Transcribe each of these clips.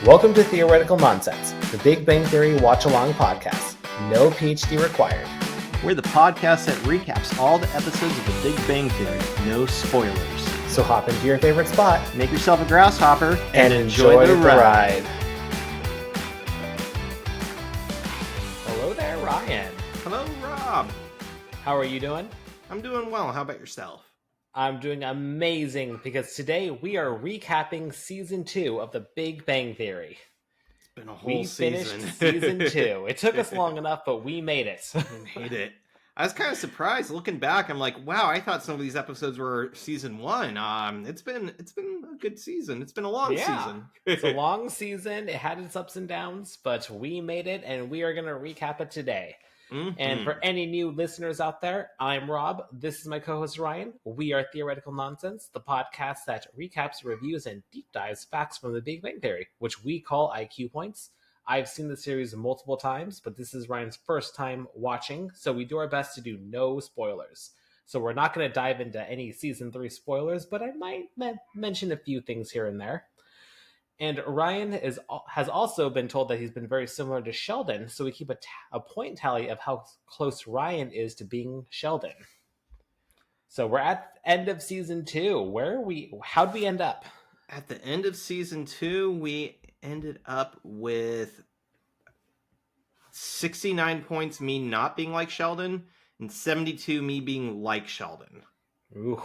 Welcome to Theoretical Nonsense, the Big Bang Theory watch-along podcast. No PhD required. We're the podcast that recaps all the episodes of The Big Bang Theory. No spoilers. So hop into your favorite spot. Make yourself a grasshopper and enjoy the ride. Hello there, Ryan. Hello, Rob. How are you doing? I'm doing well. How about yourself? I'm doing amazing because today we are recapping season 2 of The Big Bang Theory. It's been a whole season. We finished season 2. It took us long enough, but we made it. We made it. I was kind of surprised looking back. I'm like, wow, I thought some of these episodes were season 1. It's been a good season. It's been a long season. It's a long season. It had its ups and downs, but we made it, and we are going to recap it today. Mm-hmm. And for any new listeners out there, I'm Rob. This is my co-host Ryan. We are Theoretical Nonsense, the podcast that recaps, reviews, and deep dives facts from the Big Bang Theory, which we call IQ points. I've seen the series multiple times, but this is Ryan's first time watching, so we do our best to do no spoilers. So we're not going to dive into any season 3 spoilers, but I might mention a few things here and there. And Ryan has also been told that he's been very similar to Sheldon, so we keep a point tally of how close Ryan is to being Sheldon. So we're at the end of season 2. How'd we end up? At the end of season 2, we ended up with 69 points, me not being like Sheldon, and 72 me being like Sheldon. Ooh.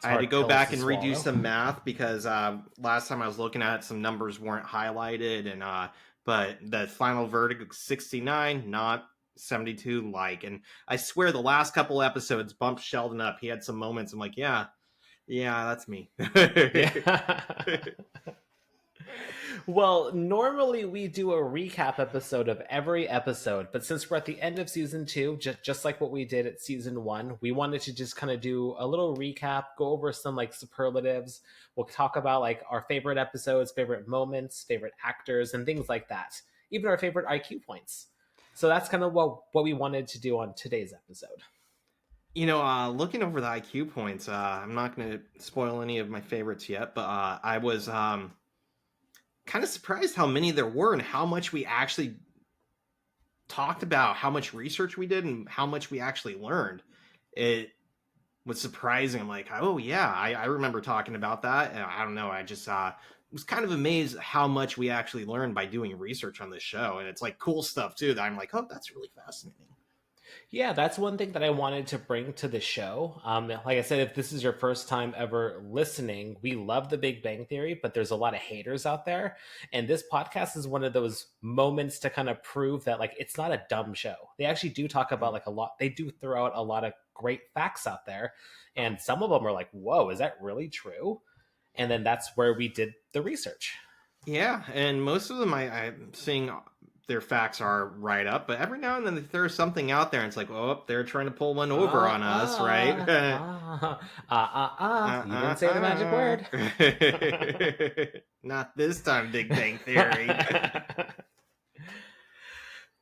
I had to go back and redo some math because last time I was looking at it, some numbers weren't highlighted, and but the final verdict was 69, not 72 like. And I swear the last couple episodes bumped Sheldon up. He had some moments. I'm like, yeah, that's me. Well, normally we do a recap episode of every episode, but since we're at the end of season 2, just like what we did at season 1, we wanted to just kind of do a little recap, go over some like superlatives. We'll talk about like our favorite episodes, favorite moments, favorite actors, and things like that. Even our favorite IQ points. So that's kind of what we wanted to do on today's episode. You know, looking over the IQ points, I'm not going to spoil any of my favorites yet, but I was kind of surprised how many there were and how much we actually talked about, how much research we did and how much we actually learned. It was surprising. I'm like, oh yeah, I remember talking about that. And I don't know, I just was kind of amazed how much we actually learned by doing research on this show. And it's like cool stuff too that I'm like, oh, that's really fascinating. Yeah, that's one thing that I wanted to bring to the show. Like I said, if this is your first time ever listening, we love the Big Bang Theory, but there's a lot of haters out there. And this podcast is one of those moments to kind of prove that like it's not a dumb show. They actually do talk about like a lot. They do throw out a lot of great facts out there. And some of them are like, whoa, is that really true? And then that's where we did the research. Yeah, and most of them I'm seeing their facts are right up, but every now and then there's something out there and it's like, oh, they're trying to pull one over on us, right? You didn't say the magic word. Not this time, Big Bang Theory.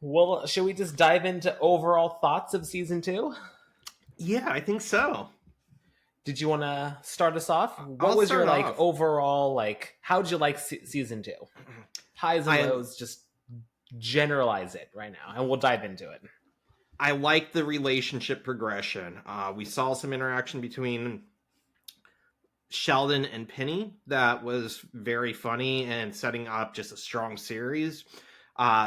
Well, should we just dive into overall thoughts of season 2? Yeah, I think so. Did you want to start us off? What was your like overall, like, how'd you like season 2? Highs and lows, just generalize it right now and we'll dive into it. I like the relationship progression. We saw some interaction between Sheldon and Penny that was very funny and setting up just a strong series.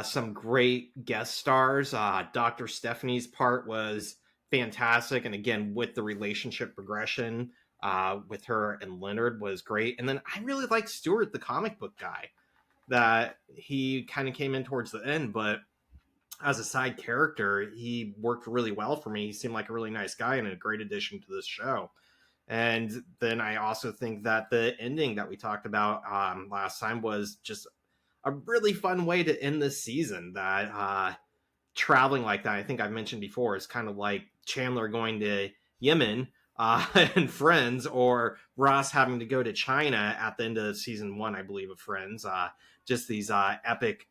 Some great guest stars. Dr. Stephanie's part was fantastic, and again with the relationship progression with her and Leonard was great. And then I really liked Stuart, the comic book guy. That he kind of came in towards the end, but as a side character, he worked really well for me. He seemed like a really nice guy and a great addition to this show. And then I also think that the ending that we talked about last time was just a really fun way to end this season. That traveling like that, I think I've mentioned before, is kind of like Chandler going to Yemen and Friends, or Ross having to go to China at the end of season 1, I believe, of Friends. Just these epic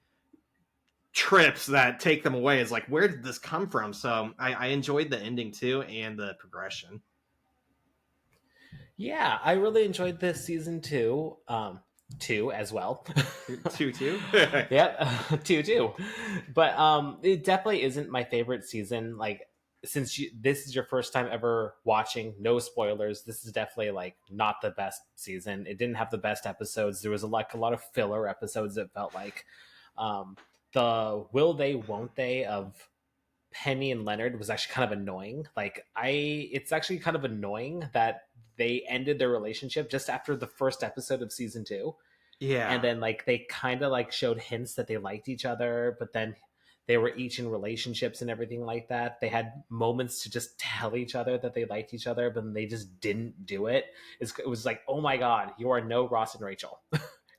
trips that take them away. It's like, where did this come from? So I enjoyed the ending too and the progression. Yeah, I really enjoyed this season too. 2 as well. 2-2. Yep, 2-2. But it definitely isn't my favorite season. Like, since this is your first time ever watching, no spoilers, this is definitely like not the best season. It didn't have the best episodes. There was like a lot of filler episodes. It felt like the will they won't they of Penny and Leonard was actually kind of annoying. Like, it's actually kind of annoying that they ended their relationship just after the first episode of season 2. And Yeah. then like they kind of like showed hints that they liked each other, but then they were each in relationships and everything like that. They had moments to just tell each other that they liked each other, but they just didn't do it. It was like, oh my god, you are no Ross and Rachel.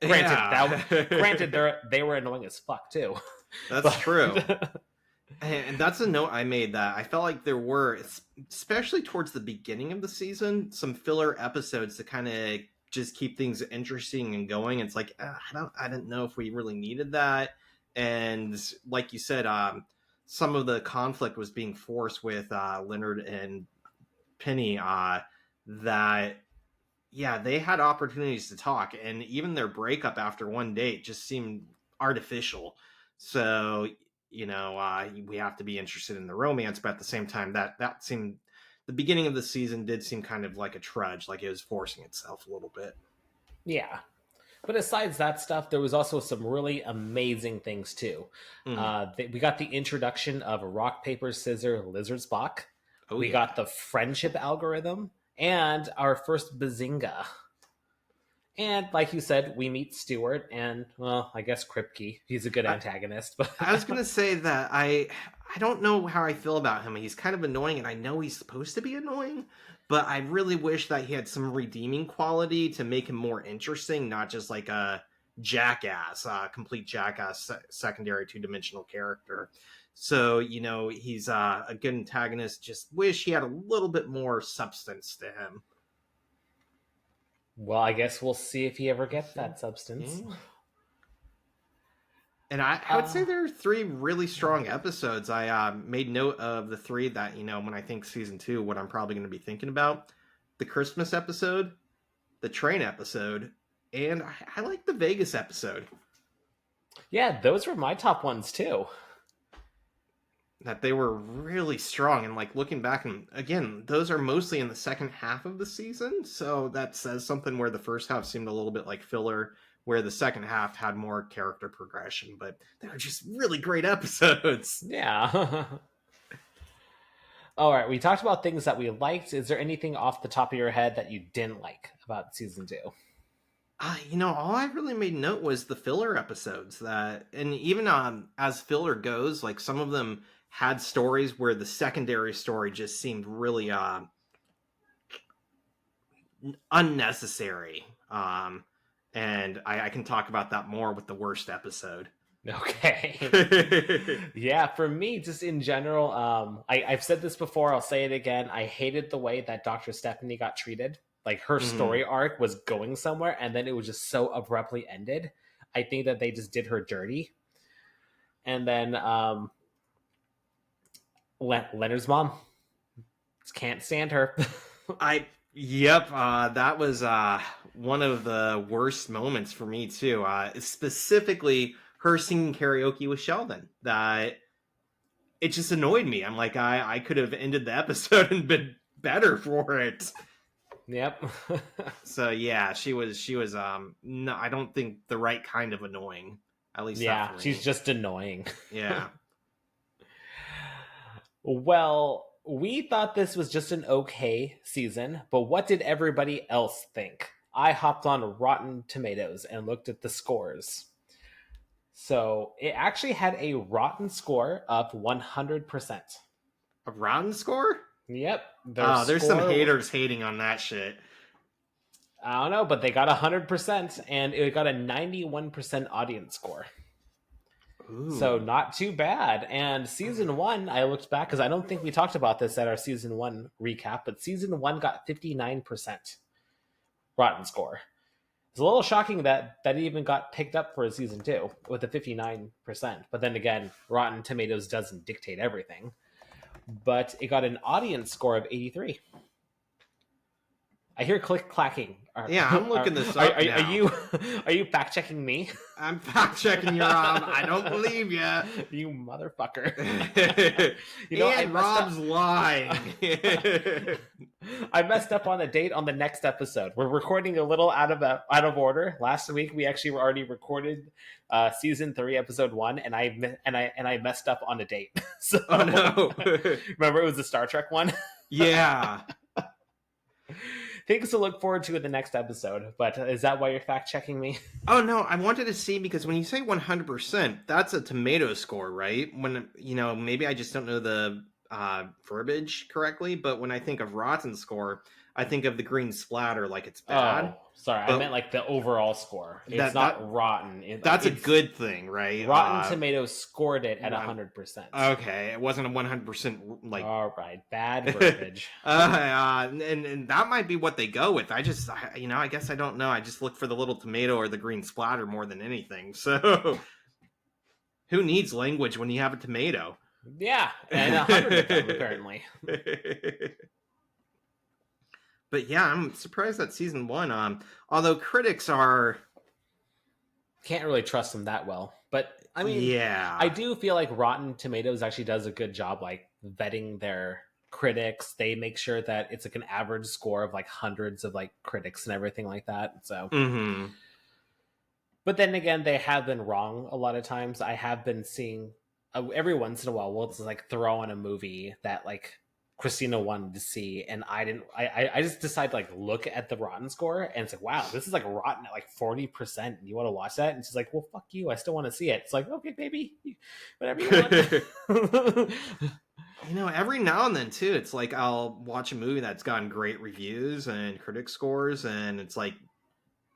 Yeah. Granted, they were annoying as fuck too. That's true. And that's a note I made, that I felt like there were, especially towards the beginning of the season, some filler episodes to kind of just keep things interesting and going. It's like, I didn't know if we really needed that. And like you said, some of the conflict was being forced with Leonard and Penny. That Yeah, they had opportunities to talk, and even their breakup after one date just seemed artificial. So, we have to be interested in the romance, but at the same time, that seemed, the beginning of the season did seem kind of like a trudge, like it was forcing itself a little bit. Yeah. But aside that stuff, there was also some really amazing things too. Mm. We got the introduction of rock, paper, scissors, lizard Spock. Oh We yeah. got the friendship algorithm and our first Bazinga. And like you said, we meet Stewart and, well, I guess Kripke. He's a good I, antagonist. But I was gonna say that I don't know how I feel about him. He's kind of annoying, and I know he's supposed to be annoying, but I really wish that he had some redeeming quality to make him more interesting, not just like a jackass, complete jackass secondary two-dimensional character. So, he's a good antagonist. Just wish he had a little bit more substance to him. well, I guess we'll see if he ever We'll gets see. that substance. Yeah. And I would say Uh, there are 3 really strong episodes. I made note of the 3 that, when I think season 2, what I'm probably going to be thinking about: the Christmas episode, the train episode, and I like the Vegas episode. yeah, those were my top ones too. That they were really strong. And like looking back, and again, those are mostly in the second half of the season. So that says something, where the first half seemed a little bit like filler, where the second half had more character progression. But they were just really great episodes. Yeah. All right, we talked about things that we liked. Is there anything off the top of your head that you didn't like about season 2? All I really made note was the filler episodes, that, and even as filler goes, like some of them had stories where the secondary story just seemed really unnecessary. And I can talk about that more with the worst episode. Okay. Yeah, for me, just in general, I've said this before, I'll say it again. I hated the way that Dr. Stephanie got treated. Like, her Mhm. story arc was going somewhere, and then it was just so abruptly ended. I think that they just did her dirty. And then Leonard's mom. Just can't stand her. Yep, that was one of the worst moments for me too. Specifically, her singing karaoke with Sheldon. That it just annoyed me. I'm like, I could have ended the episode and been better for it. Yep. So yeah, she was no, I don't think the right kind of annoying. At least not Yeah, for she's me. just annoying. Yeah. Well, we thought this was just an okay season, but what did everybody else think? I hopped on Rotten Tomatoes and looked at the scores. So it actually had a rotten score of 100%. A rotten score? Yep. There's some haters hating on that shit. I don't know, but they got 100% and it got a 91% audience score. Ooh. So not too bad. And season 1, I looked back because I don't think we talked about this at our season 1 recap, but season 1 got 59% rotten score. It's a little shocking that it even got picked up for a season 2 with a 59%. But then again, Rotten Tomatoes doesn't dictate everything. But it got an audience score of 83. I hear click clacking. Yeah, I'm looking this up now. Are you fact checking me? I'm fact checking you, Rob. I don't believe you. You motherfucker. And Rob's lying. I messed up on the date on the next episode. We're recording a little out of order. Last week we actually already recorded season 3, episode 1, and I messed up on the date. So, oh no! Remember, it was the Star Trek one. Yeah. Things to look forward to in the next episode. But is that why you're fact checking me? Oh no, I wanted to see, because when you say 100%, that's a tomato score, right? When, maybe I just don't know the verbiage correctly, but when I think of rotten score, I think of the green splatter like it's bad. Oh, sorry, I meant like the overall score. It's not rotten. That's a good thing, right? Rotten Tomatoes scored it at 100%. Okay, it wasn't a 100% like. All right, bad verbiage. And that might be what they go with. I guess I don't know. I just look for the little tomato or the green splatter more than anything. So, who needs language when you have a tomato? Yeah, and 100 of them apparently. But yeah, I'm surprised that season 1, although critics can't really trust them that well. But I mean, yeah, I do feel like Rotten Tomatoes actually does a good job like vetting their critics. They make sure that it's like an average score of like hundreds of like critics and everything like that. So But then again, they have been wrong a lot of times. I have been seeing every once in a while we'll just like throw on a movie that like Christina wanted to see, and I didn't. I just decided to like look at the Rotten score, and it's like, wow, this is like rotten at like 40%. You want to watch that? And she's like, well, fuck you, I still want to see it. It's like, okay, baby, whatever you want. Every now and then too, it's like I'll watch a movie that's gotten great reviews and critic scores, and it's like,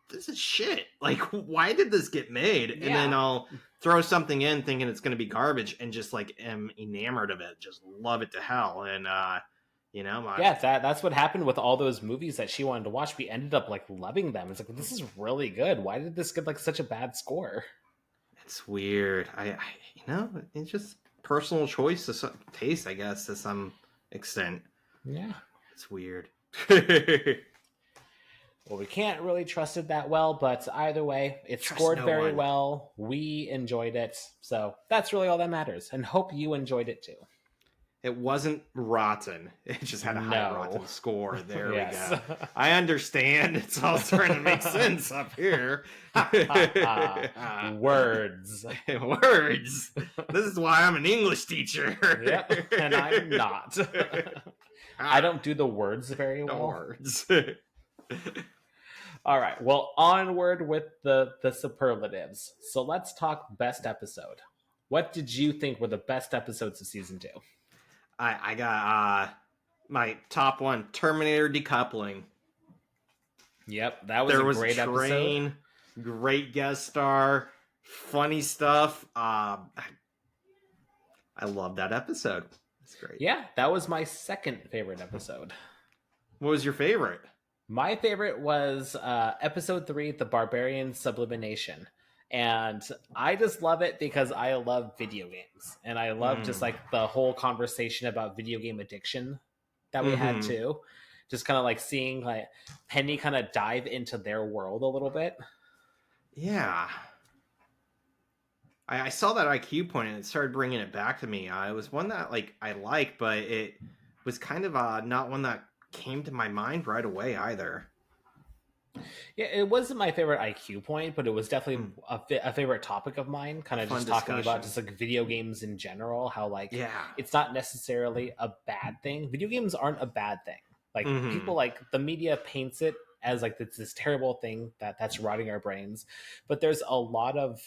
this is shit. Like, why did this get made? Yeah. And then I'll throw something in thinking it's going to be garbage, and just like am enamored of it, just love it to hell. And that's what happened with all those movies that she wanted to watch. We ended up like loving them. It's like, this is really good. Why did this get like such a bad score? It's weird. I it's just personal choice to taste, I guess, to some extent. Yeah, it's weird. Well, we can't really trust it that well, but either way, it scored very well. We enjoyed it, so that's really all that matters, and hope you enjoyed it too. It wasn't rotten. It just had a high rotten score. There we go. I understand. It's all starting to make sense up here. Words. Words. This is why I'm an English teacher. Yep, and I'm not. I don't do the words very well. Words. All right, well, onward with the superlatives. So let's talk best episode. What did you think were the best episodes of season 2? I got my top one, Terminator decoupling. Yep, that was a great episode. Great guest star, funny stuff. I love that episode. It's great. Yeah, that was my second favorite episode. What was your favorite? My favorite was episode 3, The Barbarian Sublimination. And I just love it because I love video games. And I love just like the whole conversation about video game addiction that we had too. Just kind of like seeing like Penny kind of dive into their world a little bit. Yeah. I saw that IQ point and it started bringing it back to me. It was one that like I liked, but it was kind of not one that came to my mind right away either. Yeah, it wasn't my favorite IQ point, but it was definitely a favorite topic of mine. Kind of just talking about just like video games in general, how like it's not necessarily a bad thing. Video games aren't a bad thing. Like people like the media paints it as like this terrible thing that's rotting our brains, but there's a lot of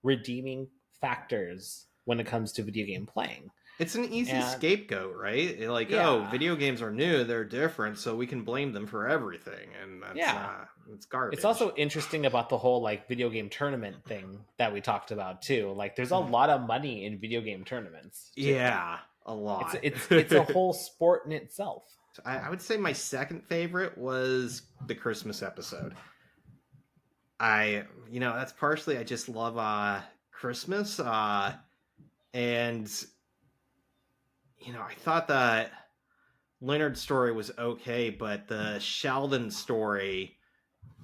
redeeming factors when it comes to video game playing. It's an easy scapegoat, right? Like, video games are new, they're different, so we can blame them for everything, and that's it's garbage. It's also interesting about the whole like video game tournament thing that we talked about too. Like, there's a lot of money in video game tournaments. Too. Yeah, a lot. It's a whole sport in itself. I would say my second favorite was the Christmas episode. That's partially I just love Christmas, and I thought that Leonard's story was okay, but the Sheldon story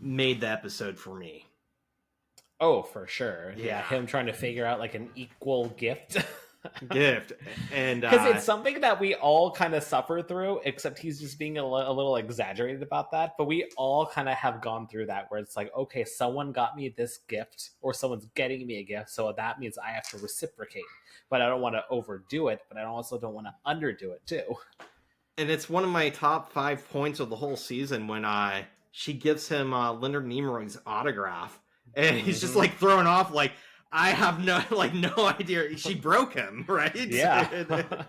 made the episode for me. Oh, for sure. Yeah, Yeah. him trying to figure out like an equal gift. Gift. And Because it's something that we all kind of suffer through, except he's just being a little exaggerated about that. But we all kind of have gone through that where it's like, okay, someone got me this gift or someone's getting me a gift. So that means I have to reciprocate. But I don't want to overdo it, but I also don't want to underdo it too. and it's one of my top 5 points of the whole season when she gives him Leonard Nimoy's autograph. And he's just like thrown off like, I have no idea. She broke him, right? Yeah.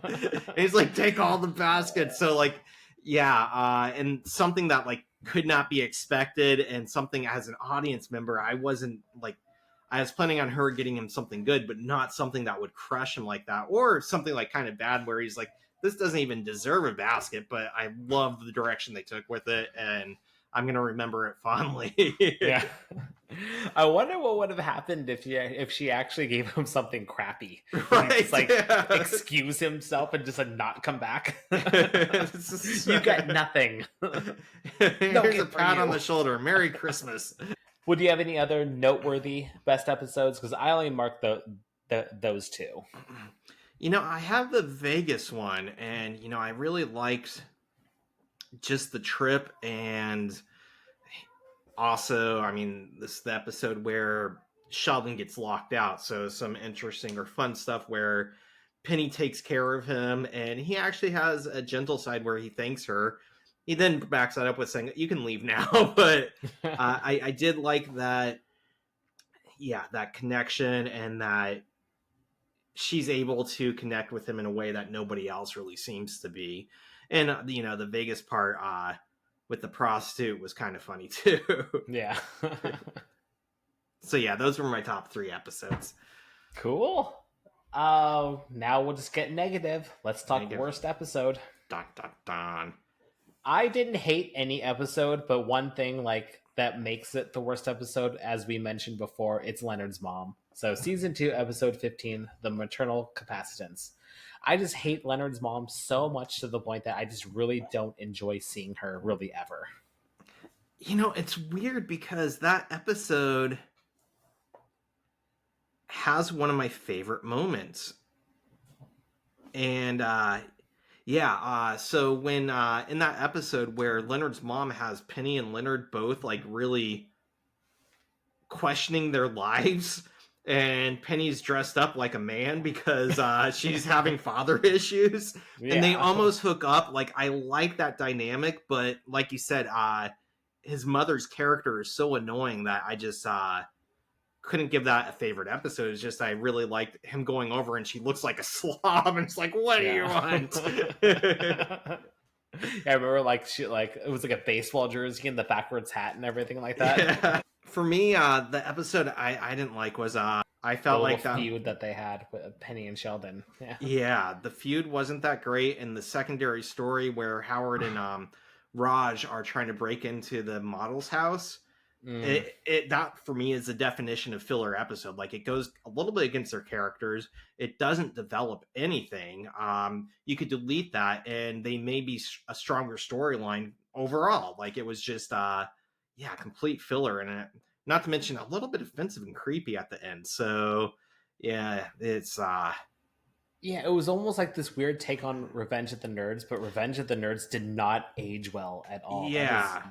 And he's like, take all the baskets. So like, yeah, and something that like could not be expected, and something as an audience member, I wasn't like, I was planning on her getting him something good, but not something that would crush him like that, or something like kind of bad where he's like, this doesn't even deserve a basket. But I love the direction they took with it, and I'm gonna remember it fondly. Yeah. I wonder what would have happened if she actually gave him something crappy. Right? Just like excuse himself and just like not come back. You got nothing. Here's a pat on the shoulder. Merry Christmas. Would you have any other noteworthy best episodes? Because I only marked those two. You know, I have the Vegas one, and you know, I really liked just the trip, and also, I mean, this is the episode where Sheldon gets locked out. So some interesting or fun stuff where Penny takes care of him, and he actually has a gentle side where he thanks her. He then backs that up with saying, you can leave now. But I did like that, yeah, that connection, and that she's able to connect with him in a way that nobody else really seems to be. And, you know, the Vegas part, with the prostitute was kind of funny too. Yeah. So yeah, those were my top 3 episodes. Cool. Now we'll just get negative. Let's talk worst episode. Dun, dun, dun. I didn't hate any episode, but one thing like that makes it the worst episode, as we mentioned before, it's Leonard's mom. So season 2, episode 15, the maternal capacitance. I just hate Leonard's mom so much to the point that I just really don't enjoy seeing her really ever. You know, it's weird because that episode has one of my favorite moments. And so when in that episode where Leonard's mom has Penny and Leonard both like really questioning their lives, and Penny's dressed up like a man because she's having father issues, and they almost hook up. Like, I like that dynamic, but like you said, his mother's character is so annoying that I just couldn't give that a favorite episode. It's just I really liked him going over, and she looks like a slob, and it's like, what do you want? I remember like she it was like a baseball jersey and the backwards hat and everything like that. Yeah. For me, the episode I didn't like was I felt like that feud that they had with Penny and Sheldon. Yeah, the feud wasn't that great, and the secondary story where Howard and Raj are trying to break into the model's house. That for me is the definition of filler episode. Like, it goes a little bit against their characters. It doesn't develop anything. You could delete that, and they may be a stronger storyline overall. Like, it was just complete filler, and not to mention a little bit offensive and creepy at the end. So yeah, it's it was almost like this weird take on Revenge of the Nerds, but Revenge of the Nerds did not age well at all. Yeah.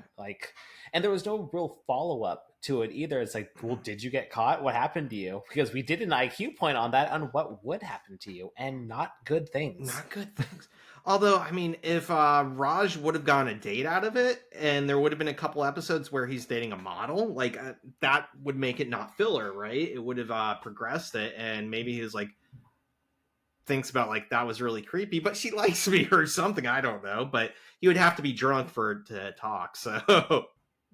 And there was no real follow-up to it either. It's like, well, did you get caught? What happened to you? Because we did an IQ point on that, on what would happen to you, and not good things. Not good things. Although, I mean, if Raj would have gotten a date out of it, and there would have been a couple episodes where he's dating a model, like, that would make it not filler, right? It would have progressed it, and maybe he was like, thinks about like, that was really creepy, but she likes me or something. I don't know, but you would have to be drunk to talk. So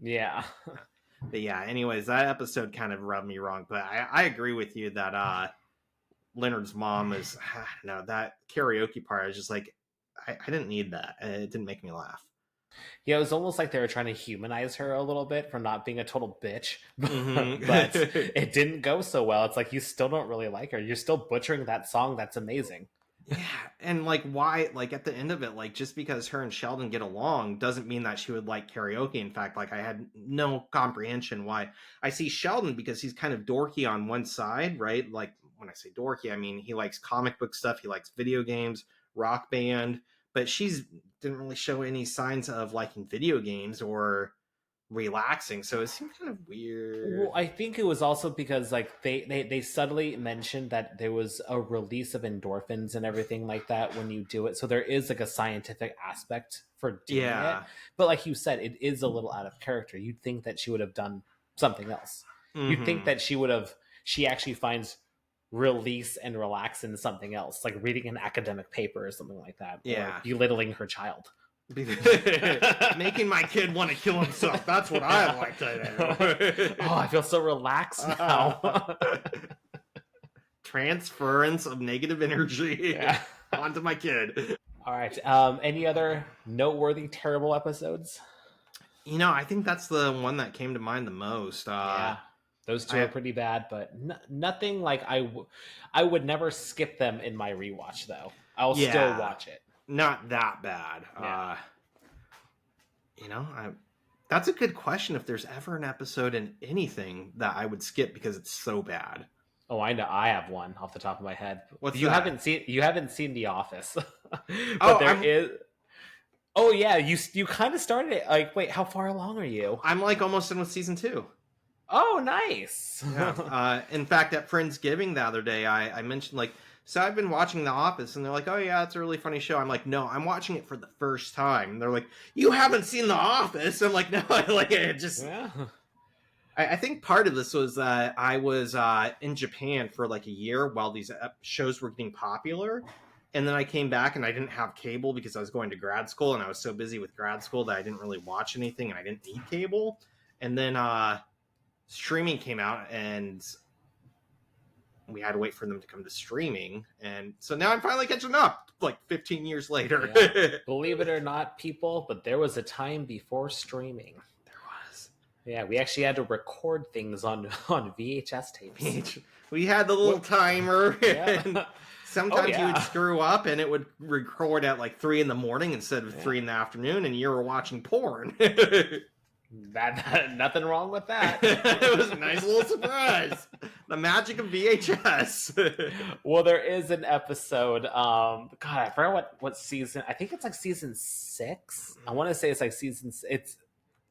yeah. But yeah, anyways, that episode kind of rubbed me wrong, but I agree with you that Leonard's mom is, that karaoke part, I was just like, I didn't need that. It didn't make me laugh. Yeah, it was almost like they were trying to humanize her a little bit for not being a total bitch. But it didn't go so well. It's like, you still don't really like her. You're still butchering that song that's amazing. Yeah, and like why like at the end of it, like just because her and Sheldon get along doesn't mean that she would like karaoke. In fact, like I had no comprehension why. I see Sheldon because he's kind of dorky on one side, right? Like when I say dorky, I mean he likes comic book stuff, he likes video games, rock band, but she's didn't really show any signs of liking video games or relaxing, so it seemed kind of weird. Well, I think it was also because like they subtly mentioned that there was a release of endorphins and everything like that when you do it. So there is like a scientific aspect for doing it. Yeah. But like you said, it is a little out of character. You'd think that she would have done something else. You'd think that she actually finds release and relax in something else, like reading an academic paper or something like that, or belittling her child. Making my kid want to kill himself. That's what I like to do. Oh, I feel so relaxed now. Transference of negative energy onto my kid. All right. Any other noteworthy terrible episodes? You know, I think that's the one that came to mind the most. Yeah, those two are pretty bad, but nothing like I would never skip them in my rewatch, though. I'll still watch it. Not that bad. Yeah. You know, that's a good question. If there's ever an episode in anything that I would skip because it's so bad. Oh, I know. I have one off the top of my head. What's you that? You haven't seen The Office, but there is. Oh yeah, you kind of started it. Like, wait, how far along are you? I'm like almost in with season 2. Oh, nice. Yeah. In fact, at Friendsgiving the other day, I mentioned like, so I've been watching The Office, and they're like, oh yeah, it's a really funny show. I'm like, no, I'm watching it for the first time. And they're like, you haven't seen The Office? I'm like, no, like it just. Yeah. I think part of this was that I was in Japan for like a year while these shows were getting popular. And then I came back and I didn't have cable because I was going to grad school, and I was so busy with grad school that I didn't really watch anything, and I didn't need cable. And then streaming came out, and we had to wait for them to come to streaming. And so now I'm finally catching up, like 15 years later. Yeah. Believe it or not, people, but there was a time before streaming. There was. Yeah, we actually had to record things on VHS tapes. We had the little timer. Yeah. Sometimes you would screw up and it would record at like 3 a.m. instead of 3 p.m, and you were watching porn. Nothing wrong with that. It was a nice little surprise. The magic of VHS. Well, there is an episode. God, I forgot what season. I think it's like season 6. I want to say it's like season. It's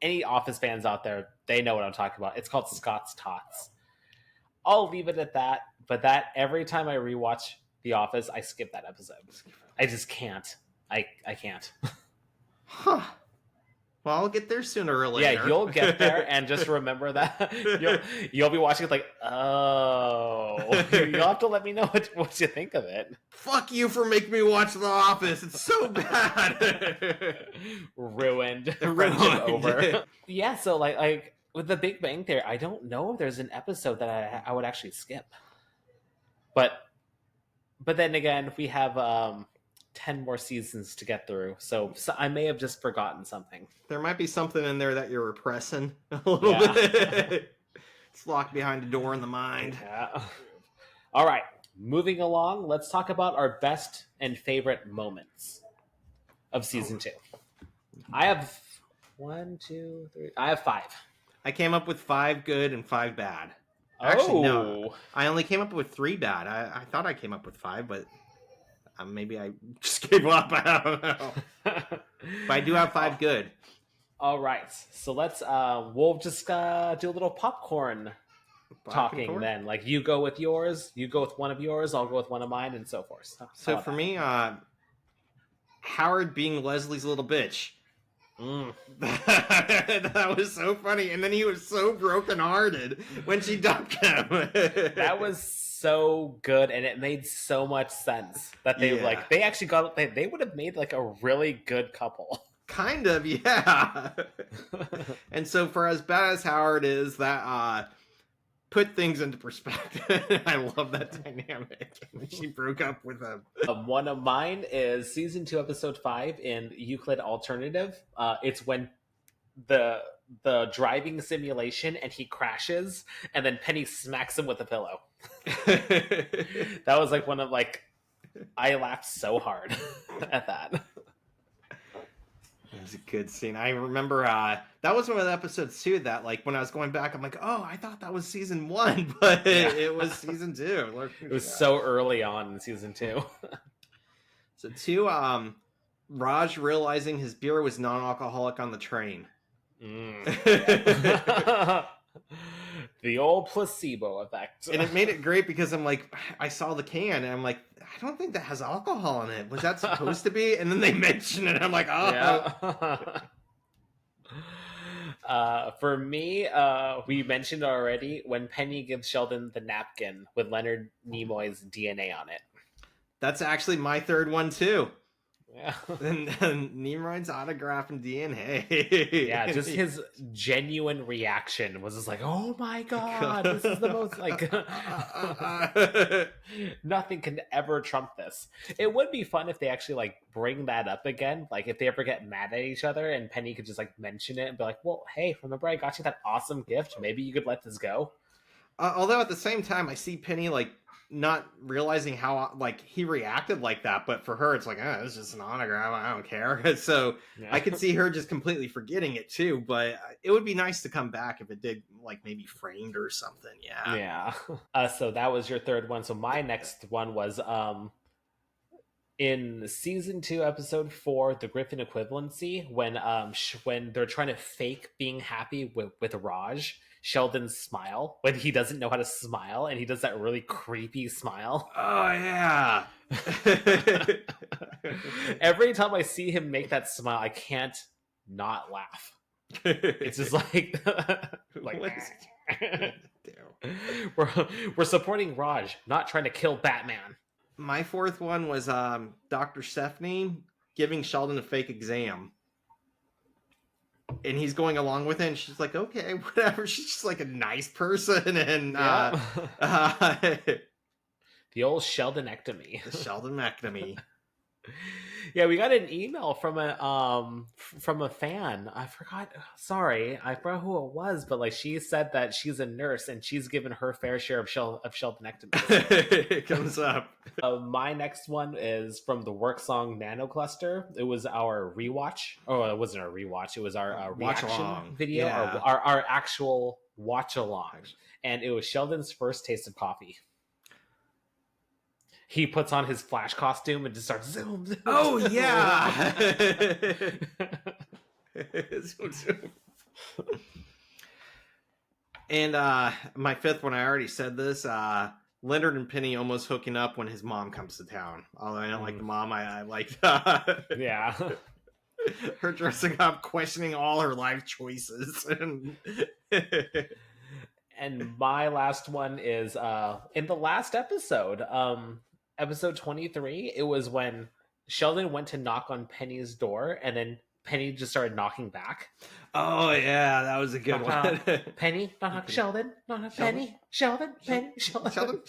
any Office fans out there, they know what I'm talking about. It's called Scott's Tots. I'll leave it at that. But that every time I rewatch The Office, I skip that episode. I just can't. I can't. Huh. Well, I'll get there sooner or later. Yeah, you'll get there, and just remember that you'll be watching it like, oh, you'll have to let me know what you think of it. Fuck you for making me watch The Office. It's so bad. Ruined. Friendship over. Yeah, so like with The Big Bang Theory, I don't know if there's an episode that I would actually skip. But then again, we have 10 more seasons to get through, so I may have just forgotten something. There might be something in there that you're repressing a little bit. It's locked behind a door in the mind. Yeah. All right, moving along, let's talk about our best and favorite moments of season 2. I have 1, 2, 3. I have 5. I came up with 5 good and 5 bad. Actually, no. I only came up with 3 bad. I thought I came up with 5, but maybe I just gave up. I don't know. But I do have 5 good. All right. So let's we'll just do a little popcorn talking then. Like you go with yours, you go with one of yours, I'll go with one of mine, and so forth. So for me, Howard being Leslie's little bitch. That was so funny, and then he was so brokenhearted when she dumped him. That was so good, and it made so much sense that they actually they would have made like a really good couple. Kind of, yeah. And so for as bad as Howard is, that put things into perspective. I love that dynamic. She broke up with him. One of mine is season 2, episode 5 in Euclid Alternative. It's when the driving simulation and he crashes, and then Penny smacks him with a pillow. That was like one of like I laughed so hard at that. It was a good scene. I remember that was one of the episodes too that, like, when I was going back, I'm like, oh, I thought that was season 1, but it was season 2. It was so early on in season 2. So 2, Raj realizing his beer was non-alcoholic on the train. The old placebo effect. And it made it great because I'm like, I saw the can and I'm like, I don't think that has alcohol in it. Was that supposed to be? And then they mention it. I'm like, oh. Yeah. For me, we mentioned already when Penny gives Sheldon the napkin with Leonard Nimoy's DNA on it. That's actually my third one too. Yeah. And Nimoy's autograph and DNA. Yeah, just his genuine reaction was just like, oh my god, this is the most, like, nothing can ever trump this. It would be fun if they actually, like, bring that up again, like, if they ever get mad at each other and Penny could just, like, mention it and be like, well, hey, remember I got you that awesome gift? Maybe you could let this go. Although at the same time, I see Penny, like, not realizing how, like, he reacted like that, but for her it's like, oh, it's just an autograph, I don't care. So yeah. I could see her just completely forgetting it too, but it would be nice to come back if it did, like, maybe framed or something. Yeah. So that was your third one. So my next one was in season 2 episode 4, the Griffin equivalency, when they're trying to fake being happy with Raj, Sheldon's smile, when he doesn't know how to smile and he does that really creepy smile. Oh yeah. Every time I see him make that smile, I can't not laugh. It's just like we're supporting Raj, not trying to kill Batman. My fourth one was Dr. Stephanie giving Sheldon a fake exam. And he's going along with it, and she's like, okay, whatever. She's just like a nice person. And the old Sheldonectomy. The Sheldonectomy. Yeah, we got an email from a fan. I forgot who it was, but, like, she said that she's a nurse and she's given her fair share of Sheldonectomy. It comes up. My next one is from the work song Nano Cluster. It was our rewatch. Oh, it wasn't our rewatch. It was our reaction video, yeah. our actual watch along, and it was Sheldon's first taste of coffee. He puts on his Flash costume and just starts zoom. Oh, yeah. And my fifth one, I already said this. Leonard and Penny almost hooking up when his mom comes to town. Although I don't like the mom, I like yeah. Her dressing up, questioning all her life choices. And my last one is in the last episode. Episode 23, it was when Sheldon went to knock on Penny's door, and then Penny just started knocking back. Oh, yeah, that was a good one. Penny, knock, Sheldon, knock, Penny, Sheldon, Penny, Sheldon.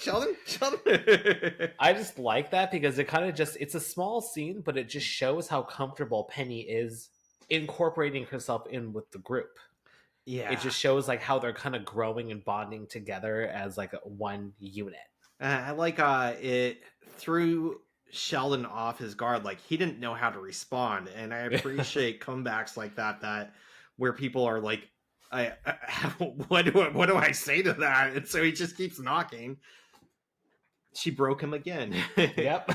I just like that because it kind of it's a small scene, but it just shows how comfortable Penny is incorporating herself in with the group. Yeah. It just shows, like, how they're kind of growing and bonding together as, like, one unit. I like it threw Sheldon off his guard. Like, he didn't know how to respond, and I appreciate comebacks like that where people are like, what do I say to that? And so he just keeps knocking. She broke him again. Yep.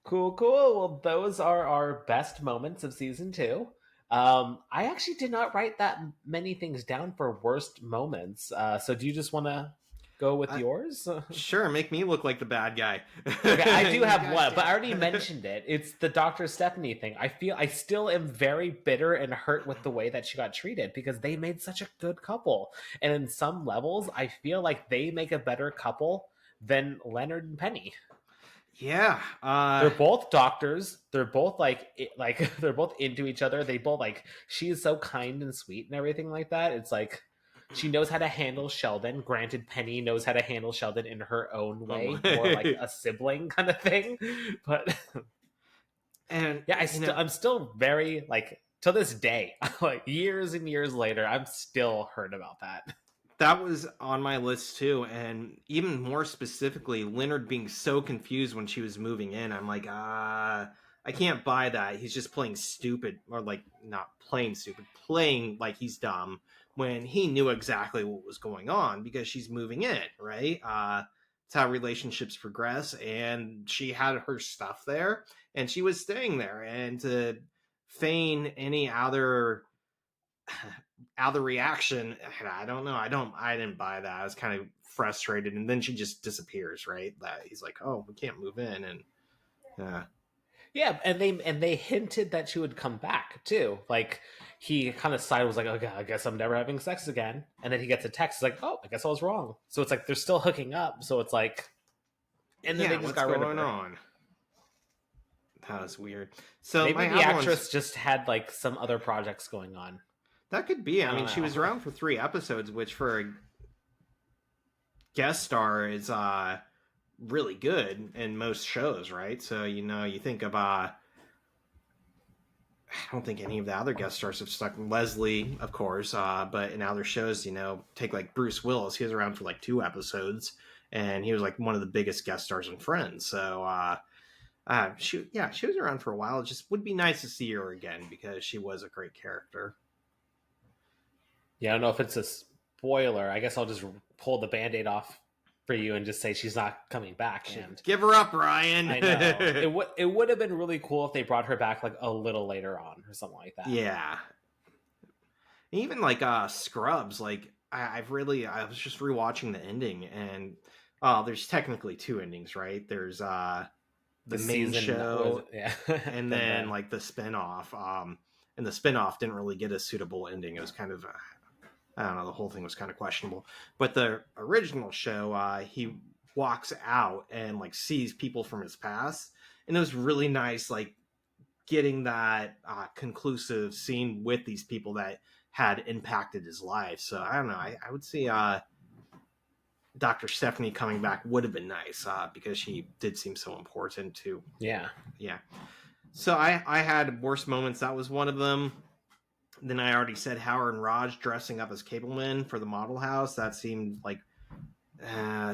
Cool. Well, those are our best moments of season 2. I actually did not write that many things down for worst moments. So do you just want to go with yours? Sure, make me look like the bad guy. Okay, I do have one, but I already mentioned it. It's the Dr. Stephanie thing. I still am very bitter and hurt with the way that she got treated because they made such a good couple. And in some levels, I feel like they make a better couple than Leonard and Penny. Yeah. They're both doctors. They're both like they're both into each other. They both, like, she is so kind and sweet and everything like that. It's like she knows how to handle Sheldon. Granted, Penny knows how to handle Sheldon in her own way, more like a sibling kind of thing. But and yeah, I'm still very, like, to this day, like, years and years later, I'm still hurt about that. That was on my list too, and even more specifically, Leonard being so confused when she was moving in. I'm like, I can't buy that. He's just playing stupid, or like not playing stupid, playing like he's dumb when he knew exactly what was going on because she's moving in, right? It's how relationships progress, and she had her stuff there, and she was staying there, and to feign any other reaction, I don't know. I didn't buy that. I was kind of frustrated, and then she just disappears, right? That he's like, oh, we can't move in, and Yeah, and they hinted that she would come back too. Like he kind of sighed, was like, "Okay, I guess I'm never having sex again." And then he gets a text, like, "Oh, I guess I was wrong." So it's like they're still hooking up. So it's like, and then they just what's got rid of going her. on? That was weird. So Maybe the actress just had like some other projects going on. That could be. I mean, she was around for 3 episodes, which for a guest star is really good in most shows, right? So you think of I don't think any of the other guest stars have stuck. Leslie, of course, but in other shows, take like Bruce Willis. He was around for like 2 episodes, and he was like one of the biggest guest stars in Friends. So she was around for a while. It just would be nice to see her again because she was a great character. Yeah, I don't know if it's a spoiler. I guess I'll just pull the Band-Aid off for you and just say she's not coming back. And give her up, Ryan. I know it would have been really cool if they brought her back like a little later on or something like that. Yeah, even like Scrubs. Like I was just rewatching the ending, and there's technically 2 endings, right? There's the main show, and then like the spinoff. And the spinoff didn't really get a suitable ending. It was kind of I don't know, the whole thing was kind of questionable. But the original show, he walks out and like sees people from his past, and it was really nice, like getting that conclusive scene with these people that had impacted his life. So I don't know. I would say Dr. Stephanie coming back would have been nice because she did seem so important too. Yeah. So I had worst moments. That was one of them. Then I already said Howard and Raj dressing up as cablemen for the model house. That seemed like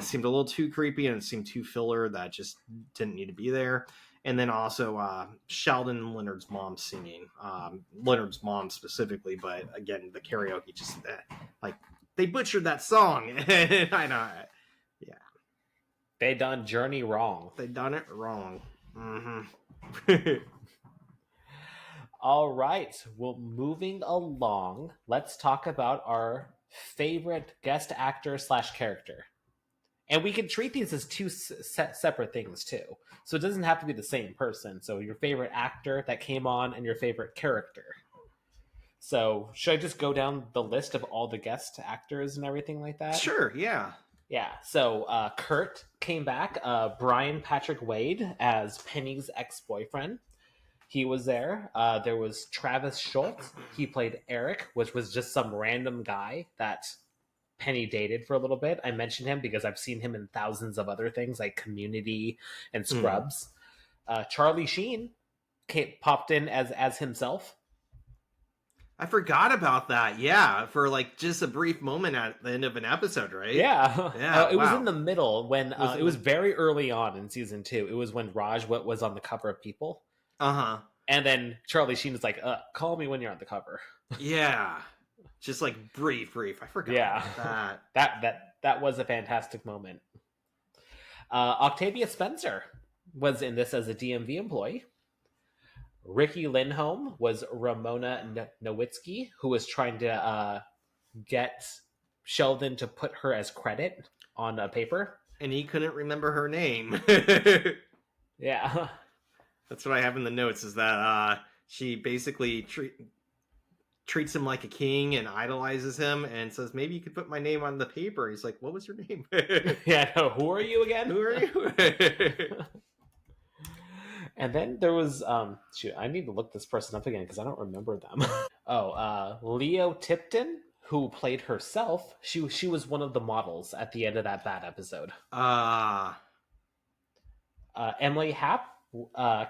seemed a little too creepy, and it seemed too filler. That just didn't need to be there. And then also Sheldon and Leonard's mom singing. Leonard's mom specifically, but again, the karaoke just like they butchered that song. I know. Yeah. They done Journey wrong. They done it wrong. Mm-hmm. All right. Well, moving along, let's talk about our favorite guest actor / character. And we can treat these as 2 separate things too. So it doesn't have to be the same person. So your favorite actor that came on and your favorite character. So should I just go down the list of all the guest actors and everything like that? Sure, yeah. Yeah, so Kurt came back. Brian Patrick Wade as Penny's ex-boyfriend. He was there. There was Travis Schultz. He played Eric, which was just some random guy that Penny dated for a little bit. I mentioned him because I've seen him in thousands of other things like Community and Scrubs. Charlie Sheen popped in as himself. I forgot about that. Yeah, for like just a brief moment at the end of an episode, right? Yeah. It was in the middle when it was very early on in season 2. It was when Raj was on the cover of People. And then Charlie Sheen is like, call me when you're on the cover. Yeah. Just like brief. I forgot about that. That was a fantastic moment. Octavia Spencer was in this as a DMV employee. Ricky Lindholm was Ramona Nowitzki, who was trying to get Sheldon to put her as credit on a paper. And he couldn't remember her name. Yeah. That's what I have in the notes, is that she basically treats him like a king and idolizes him and says, maybe you could put my name on the paper. He's like, what was your name? Yeah, no, who are you again? Who are you? And then there was, I need to look this person up again because I don't remember them. Leo Tipton, who played herself. She was one of the models at the end of that bad episode. Emily Happ,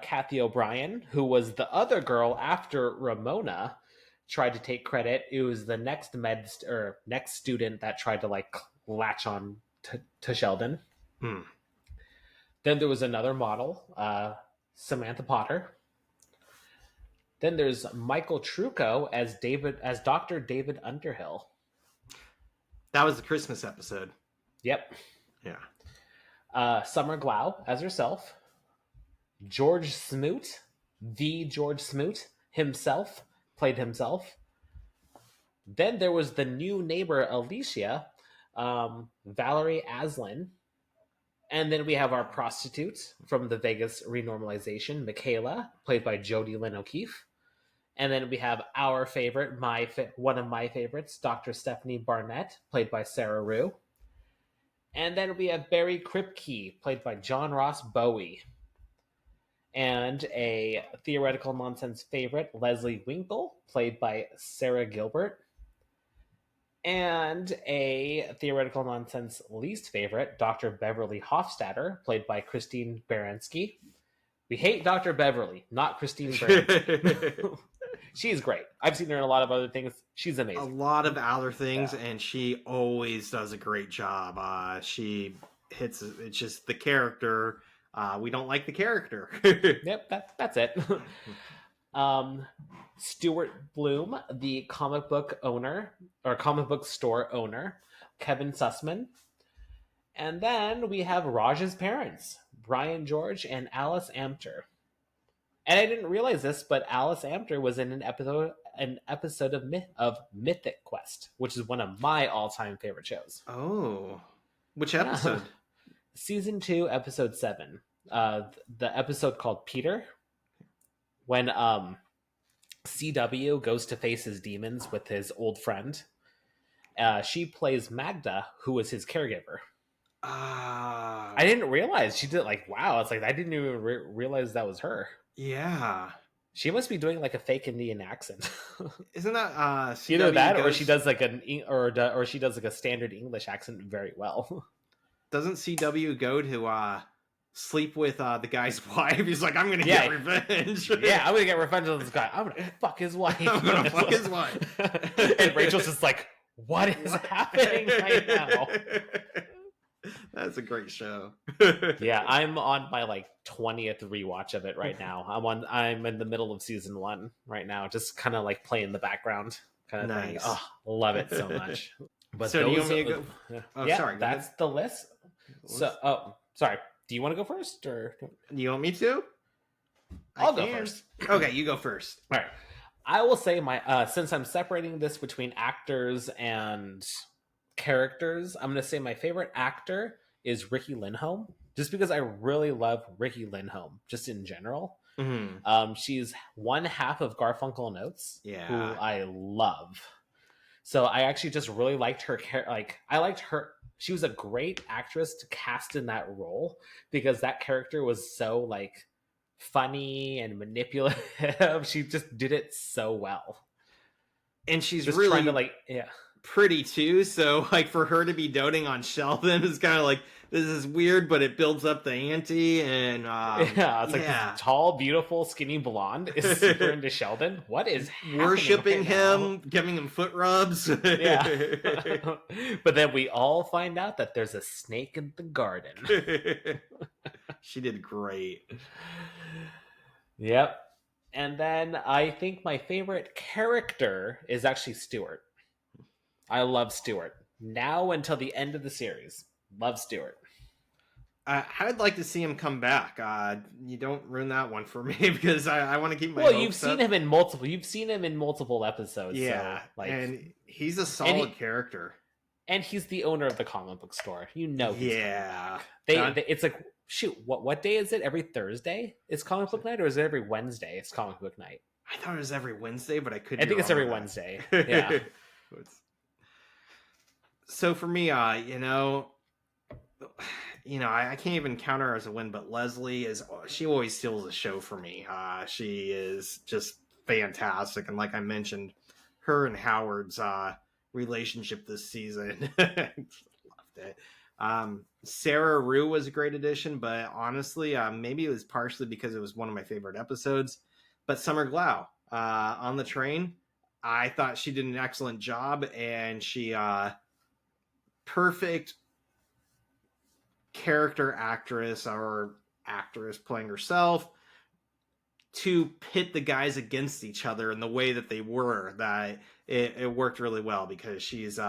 Kathy O'Brien, who was the other girl after Ramona. tried to take credit. It was the next next student that tried to like latch on to Sheldon. Then there was another model, Samantha Potter. Then there's Michael Trucco as Dr. David Underhill. That was the Christmas episode. Yep. Yeah. Summer Glau as herself. George Smoot, the George Smoot himself, played himself. Then there was the new neighbor, Alicia, Valerie Aslin. And then we have our prostitute from the Vegas renormalization, Michaela, played by Jodie Lynn O'Keefe. And then we have our favorite, one of my favorites, Dr. Stephanie Barnett, played by Sarah Rue. And then we have Barry Kripke, played by John Ross Bowie. And a theoretical nonsense favorite, Leslie Winkle, played by Sarah Gilbert. And a theoretical nonsense least favorite, Dr. Beverly Hofstadter, played by Christine Baranski. We hate Dr. Beverly, not Christine Baranski. She's great. I've seen her in a lot of other things. She's amazing. A lot of other things, and she always does a great job. She hits, it's just the character. We don't like the character. Yep, that's it. Stuart Bloom, the comic book owner, or comic book store owner, Kevin Sussman. And then we have Raj's parents, Brian George and Alice Amter. And I didn't realize this, but Alice Amter was in an episode of Mythic Quest, which is one of my all-time favorite shows. Oh, which episode? Yeah. Season 2, episode 7. The episode called Peter, when CW goes to face his demons with his old friend. She plays Magda, who was his caregiver. I didn't realize she did. Like, wow, it's like I didn't even realize that was her. Yeah, she must be doing like a fake Indian accent. Isn't that CW either that, or she does like or she does like a standard English accent very well. Doesn't CW go to sleep with the guy's wife? He's like, I'm gonna get revenge. Yeah, I'm gonna get revenge on this guy. I'm gonna fuck his wife. I'm gonna fuck his wife. And Rachel's just like, what is happening right now? That's a great show. Yeah, I'm on my like 20th rewatch of it right now. I'm in the middle of season 1 right now, just kind of like playing the background kind of thing. Oh, love it so much. But so do you want me to go? Yeah, sorry, that's the list. So, sorry. Do you want to go first, or do you want me to? I'll go first. Okay, you go first. All right. I will say my since I'm separating this between actors and characters, I'm going to say my favorite actor is Ricky Lindholm, just because I really love Ricky Lindholm, just in general. Mm-hmm. She's one half of Garfunkel and Oates, who I love. So I actually just really liked her. I liked her. She was a great actress to cast in that role because that character was so like funny and manipulative. She just did it so well, and she's just really trying to pretty too. So like for her to be doting on Sheldon is kind of like, this is weird, but it builds up the ante. And it's like this tall, beautiful, skinny blonde is super into Sheldon. What is worshipping him, now? giving him foot rubs? Yeah. But then we all find out that there's a snake in the garden. She did great. Yep. And then I think my favorite character is actually Stuart. I love Stuart. Now until the end of the series. Love Stuart. I'd like to see him come back. You don't ruin that one for me because I want to keep my. Well, you've seen him in multiple. You've seen him in multiple episodes. Yeah, so, and he's a solid character. And he's the owner of the comic book store. You know. Yeah. It's like, shoot. What day is it? Every Thursday it's comic book night, or is it every Wednesday? It's comic book night. I thought it was every Wednesday, but I couldn't. I think it's every Wednesday. Yeah. So for me, I can't even count her as a win, but Leslie she always steals the show for me. She is just fantastic. And like I mentioned, her and Howard's relationship this season, loved it. Sarah Rue was a great addition, but honestly, maybe it was partially because it was one of my favorite episodes, but Summer Glau on the train. I thought she did an excellent job, and she perfect character actress or actress playing herself to pit the guys against each other in the way that they were. That it worked really well because she's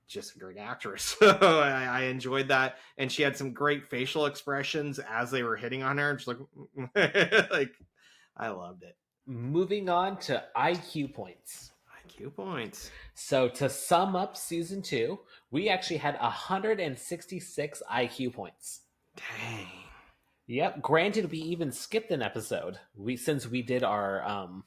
just a great actress. So I enjoyed that, and she had some great facial expressions as they were hitting on her. Just like, like I loved it. Moving on to IQ points. IQ points. So to sum up season 2, we actually had 166 IQ points. Dang. Yep. Granted, we even skipped an episode. Since we did our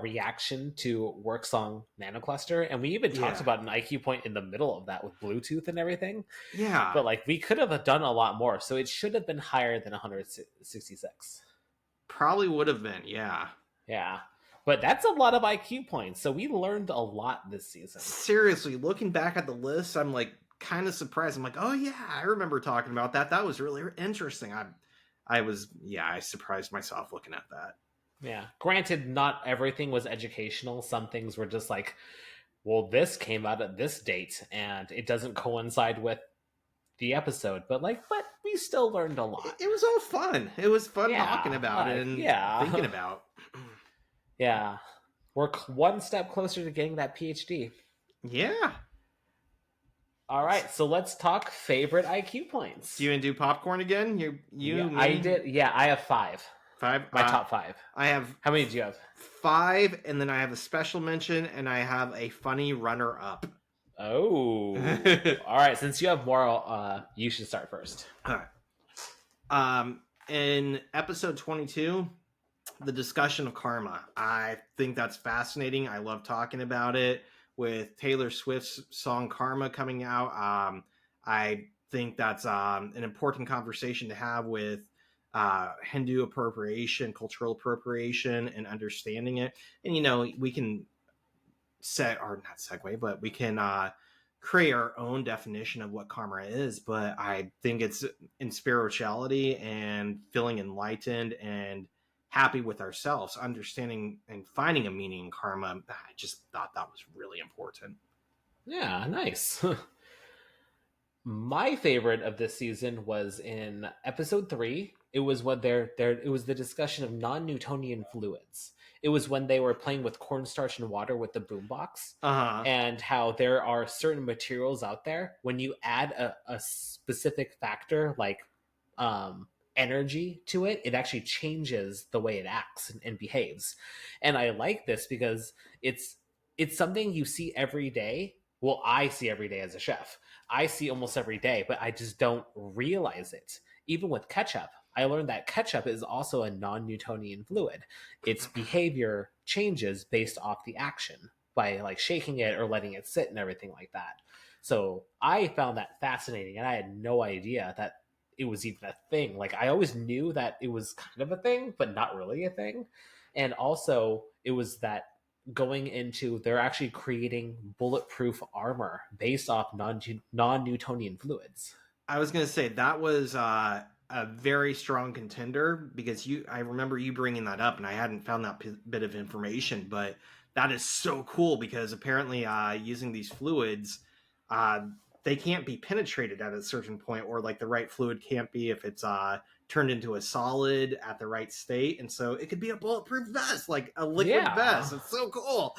reaction to Work Song Nanocluster, and we even talked about an IQ point in the middle of that with Bluetooth and everything. Yeah. But like we could have done a lot more, so it should have been higher than 166. Probably would have been, yeah. Yeah. But that's a lot of IQ points, so we learned a lot this season. Seriously, looking back at the list, I'm like kind of surprised. I'm like, oh yeah, I remember talking about that. That was really interesting. I surprised myself looking at that. Yeah. Granted, not everything was educational. Some things were just like, well, this came out at this date, and it doesn't coincide with the episode. But we still learned a lot. It was all fun. It was fun talking about it and thinking about. Yeah. We're one step closer to getting that PhD. Yeah. All right, so let's talk favorite IQ points. Do you want to do popcorn again? I did. Yeah, I have 5. 5? My top 5. I have... How many do you have? 5, and then I have a special mention, and I have a funny runner-up. Oh. All right, since you have more, you should start first. All right. In episode 22... the discussion of karma. I think that's fascinating. I love talking about it. With Taylor Swift's song Karma coming out, I think that's an important conversation to have with Hindu appropriation, cultural appropriation, and understanding it. And, we can but we can create our own definition of what karma is. But I think it's in spirituality and feeling enlightened and happy with ourselves, understanding and finding a meaning in karma. I just thought that was really important. Yeah, nice. My favorite of this season was in episode 3. It was when it was the discussion of non-Newtonian fluids. It was when they were playing with cornstarch and water with the boombox, and how there are certain materials out there when you add a specific factor like energy to it, it actually changes the way it acts and behaves. And I like this because it's something you see every day. Well, I see every day as a chef. I see almost every day, but I just don't realize it. Even with ketchup, I learned that ketchup is also a non-Newtonian fluid. Its behavior changes based off the action by like shaking it or letting it sit and everything like that. So I found that fascinating, and I had no idea that it was even a thing. Like I always knew that it was kind of a thing, but not really a thing. And also it was that going into, they're actually creating bulletproof armor based off non-Newtonian fluids. I was going to say that was a very strong contender because I remember you bringing that up, and I hadn't found that bit of information, but that is so cool because apparently using these fluids, they can't be penetrated at a certain point, or like the right fluid can't be if it's turned into a solid at the right state. And so it could be a bulletproof vest, like a liquid vest. It's so cool.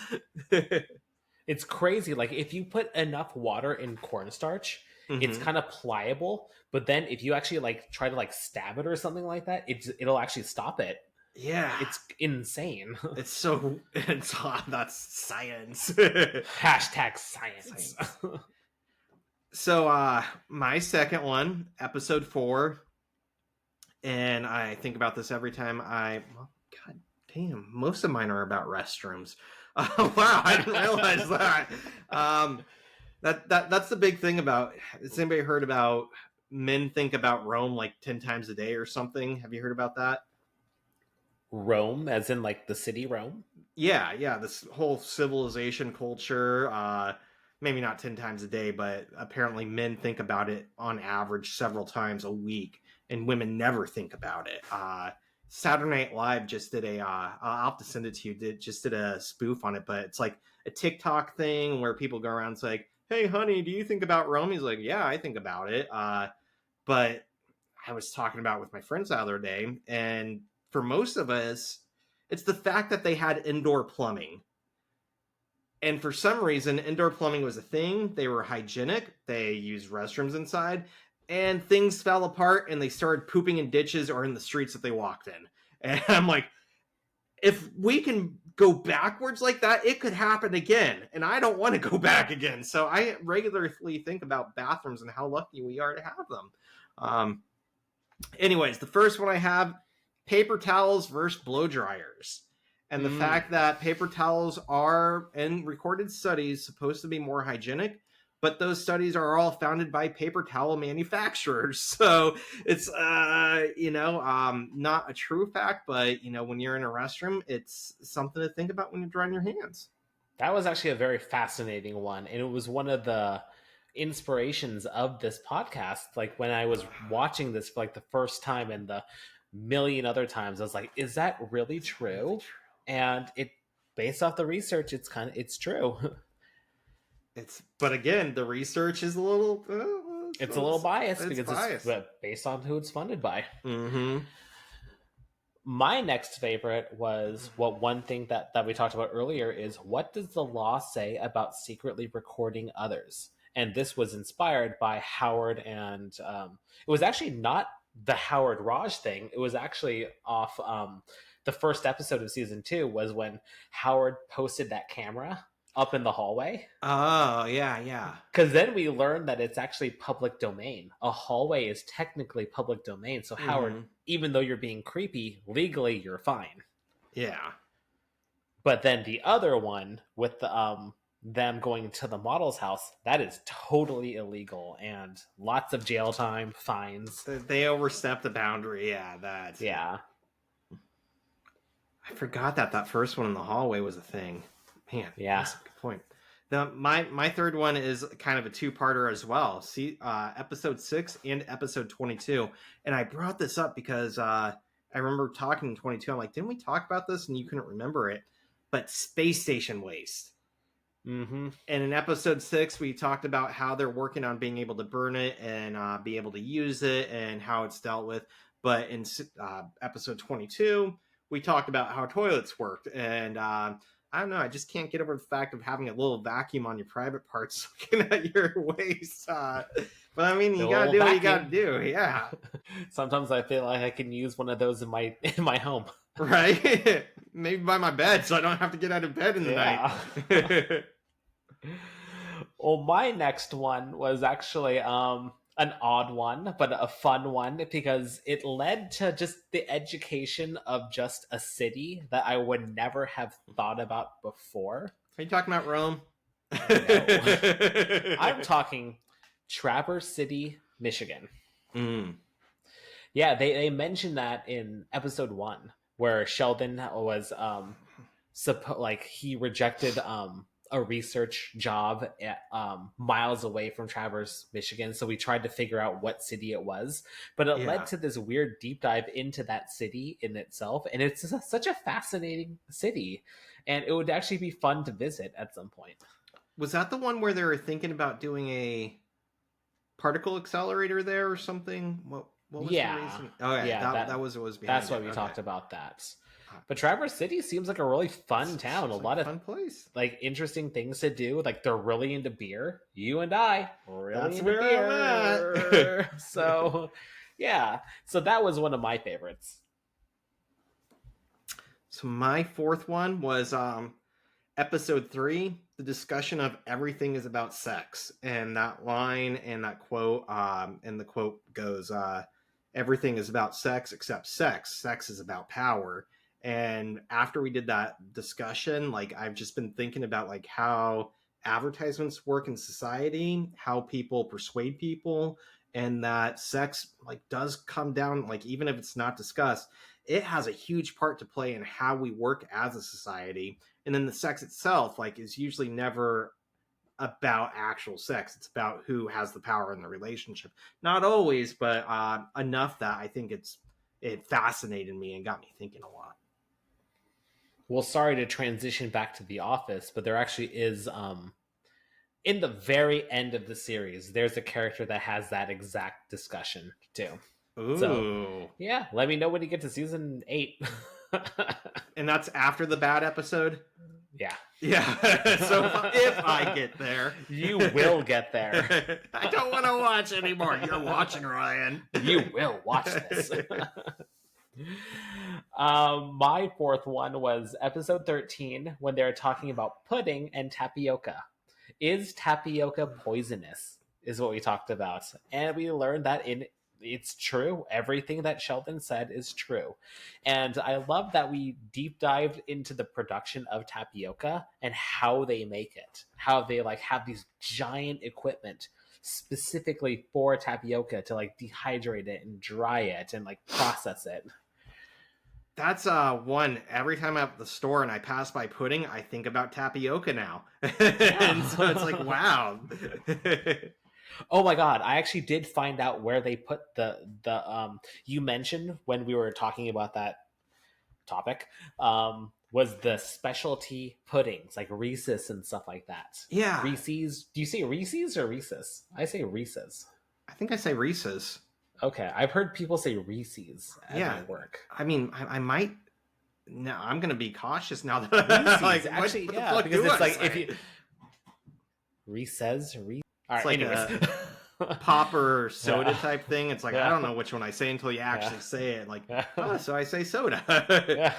It's crazy. Like if you put enough water in cornstarch, it's kind of pliable. But then if you actually like try to like stab it or something like that, it'll actually stop it. Yeah, it's insane. That's science. Hashtag science. So my second one, episode 4, and I think about this every time God damn, most of mine are about restrooms. Wow, I didn't realize that. That's the big thing about. Has anybody heard about men think about Rome like 10 times a day or something? Have you heard about that? Rome, as in like the city Rome? Yeah. This whole civilization culture. Maybe not 10 times a day, but apparently men think about it on average several times a week, and women never think about it. Saturday Night Live just did I'll have to send it to you, just did a spoof on it, but it's like a TikTok thing where people go around and say, hey, honey, do you think about Rome? He's like, yeah, I think about it. But I was talking about with my friends the other day, and for most of us, it's the fact that they had indoor plumbing. And for some reason, indoor plumbing was a thing. They were hygienic. They used restrooms inside. And things fell apart and they started pooping in ditches or in the streets that they walked in. And I'm like, if we can go backwards like that, it could happen again. And I don't want to go back again. So I regularly think about bathrooms and how lucky we are to have them. Anyways, the first one I have, paper towels versus blow dryers. And the fact that paper towels are, in recorded studies, supposed to be more hygienic, but those studies are all founded by paper towel manufacturers. So it's, not a true fact, but, when you're in a restroom, it's something to think about when you're drying your hands. That was actually a very fascinating one. And it was one of the inspirations of this podcast. Like when I was watching this for like the first time and the million other times, I was like, is that really true? And it, based off the research, it's true. But again, the research is a little it's a little biased because it's based on who it's funded by. Mm-hmm. My next favorite was one thing that we talked about earlier is, what does the law say about secretly recording others? And this was inspired by Howard, and it was actually not the Howard Raj thing. It was actually off the first episode of season 2 was when Howard posted that camera up in the hallway. Oh, yeah. Because then we learned that it's actually public domain. A hallway is technically public domain. So Howard, even though you're being creepy, legally you're fine. Yeah. But then the other one with the them going to the model's house, that is totally illegal and lots of jail time, fines. They overstepped the boundary. Yeah. I forgot that first one in the hallway was a thing. Man, yeah, that's a good point. My third one is kind of a two-parter as well. See, episode 6 and episode 22. And I brought this up because I remember talking in 22. I'm like, didn't we talk about this? And you couldn't remember it. But space station waste. Mm-hmm. And in episode 6, we talked about how they're working on being able to burn it and be able to use it and how it's dealt with. But in episode 22, we talked about how toilets worked. And I don't know, I just can't get over the fact of having a little vacuum on your private parts looking at your waist. But I mean, you gotta do what you gotta do. Yeah. Sometimes I feel like I can use one of those in my home. Right? Maybe by my bed, so I don't have to get out of bed in the night. Well, my next one was actually an odd one, but a fun one, because it led to just the education of just a city that I would never have thought about before. Are you talking about Rome? No. I'm talking Traverse City, Michigan. Yeah, they mentioned that in episode 1, where Sheldon was he rejected a research job at miles away from Traverse, Michigan. So we tried to figure out what city it was, but it led to this weird deep dive into that city in itself. And it's such a fascinating city, and it would actually be fun to visit at some point. Was that the one where they were thinking about doing a particle accelerator there or something? What was the reason? Oh yeah, that was what was behind That's why we talked about that. But Traverse City seems like a really fun town. A lot of fun place, like interesting things to do. Like they're really into beer. You and I really into where beer. So yeah. So that was one of my favorites. So my fourth one was episode 3, the discussion of everything is about sex. And that line and that quote, and the quote goes, everything is about sex except sex. Sex is about power. And after we did that discussion, like I've just been thinking about like how advertisements work in society, how people persuade people, and that sex like does come down, like even if it's not discussed, it has a huge part to play in how we work as a society. And then the sex itself, like, is usually never about actual sex. It's about who has the power in the relationship. Not always, but enough that I think it's it fascinated me and got me thinking a lot. Well, sorry to transition back to The Office, but there actually is, in the very end of the series, there's a character that has that exact discussion too. Ooh. So, yeah, let me know when you get to season 8. And that's after the bad episode? Yeah. Yeah. So if I get there. You will get there. I don't want to watch anymore. You're watching, Ryan. You will watch this. My fourth one was episode 13 when they're talking about pudding and tapioca. Is tapioca poisonous? Is what we talked about. And we learned that it's true. Everything that Sheldon said is true. And I love that we deep dived into the production of tapioca and how they make it. How they like have these giant equipment specifically for tapioca to like dehydrate it and dry it and like process it. That's one. Every time I'm at the store and I pass by pudding, I think about tapioca now. And so it's like, wow. Oh my god, I actually did find out where they put the you mentioned when we were talking about that topic, was the specialty puddings, like Reese's and stuff like that. Yeah. Reese's. Do you say Reese's or Reese's? I say Reese's. I think I say Reese's. Okay, I've heard people say Reese's at my work. I mean, I might. No, I'm going to be cautious now that Reese's, like, actually, what yeah, the fuck because it's like say? if you Reese's. All right, like anyways. a pop or soda type thing. It's like I don't know which one I say until you actually say it. Like, oh, so I say soda. Yeah.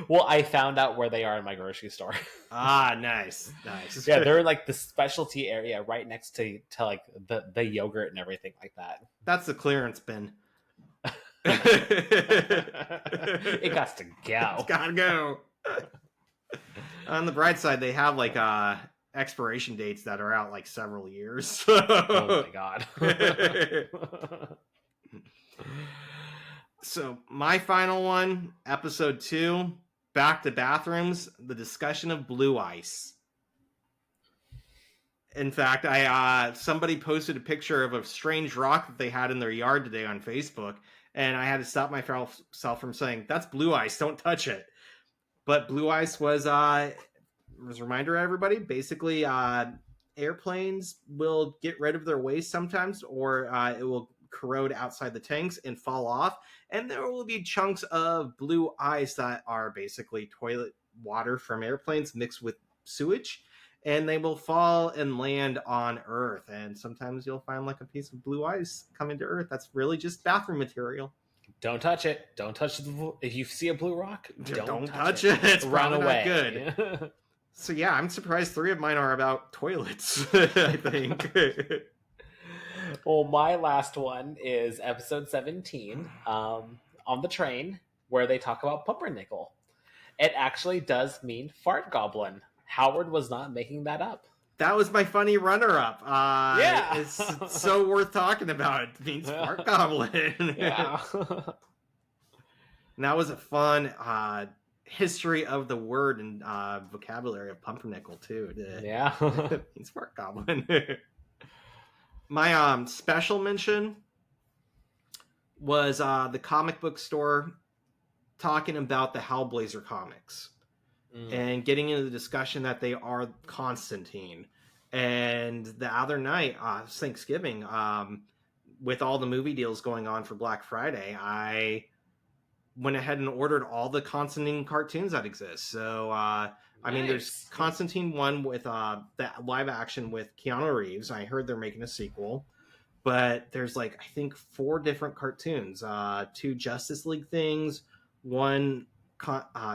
Well, I found out where they are in my grocery store. Ah, nice. Yeah, they're like the specialty area right next to like the yogurt and everything like that. That's the clearance bin. It got to go. It's gotta go. On the bright side, they have like expiration dates that are out like several years. Oh my god. So my final one, episode 2, back to bathrooms, the discussion of blue ice. In fact, somebody posted a picture of a strange rock that they had in their yard today on Facebook, and I had to stop myself from saying, that's blue ice, don't touch it. But blue ice was a reminder, everybody, basically airplanes will get rid of their waste sometimes, or it will corrode outside the tanks and fall off, and there will be chunks of blue ice that are basically toilet water from airplanes mixed with sewage, and they will fall and land on Earth, and sometimes you'll find like a piece of blue ice coming to Earth that's really just bathroom material. Don't touch it. Don't touch the. If you see a blue rock, don't touch it. It's Run probably away. Not good. So yeah, I'm surprised 3 of mine are about toilets. I think. Well, my last one is episode 17, on the train, where they talk about pumpernickel. It actually does mean fart goblin. Howard was not making that up. That was my funny runner-up. Yeah. It's so worth talking about. It means fart goblin. Yeah. And that was a fun history of the word and vocabulary of pumpernickel, too. Yeah. It means fart goblin. My special mention was the comic book store talking about the Hellblazer comics. And getting into the discussion that they are Constantine. And the other night, Thanksgiving, with all the movie deals going on for Black Friday, I went ahead and ordered all the Constantine cartoons that exist. So, I mean, there's Constantine 1 with the live action with Keanu Reeves. I heard they're making a sequel. But there's like, I think 4 different cartoons. 2 Justice League things, 1...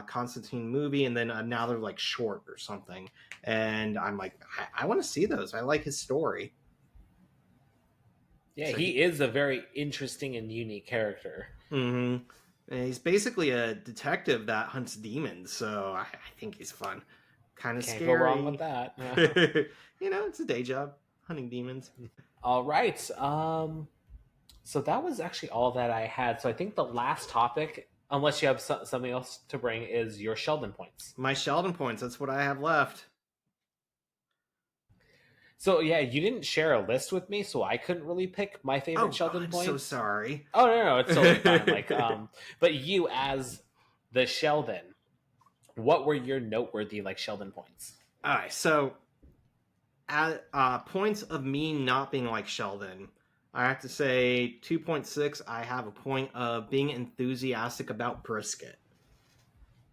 Constantine movie, and then another like short or something, and I'm like, I want to see those. I like his story. Yeah, so he is a very interesting and unique character. And he's basically a detective that hunts demons, so I think he's fun. Kind of scary. Can't go wrong with that. You know, it's a day job, hunting demons. All right. So that was actually all that I had. So I think the last topic, unless you have something else to bring, is your Sheldon points. My Sheldon points. That's what I have left. So yeah, you didn't share a list with me, so I couldn't really pick my favorite Sheldon points. So sorry. Oh no, it's totally fine. Like, but you as the Sheldon, what were your noteworthy like Sheldon points? All right, so at points of me not being like Sheldon, I have to say 2.6. I have a point of being enthusiastic about brisket.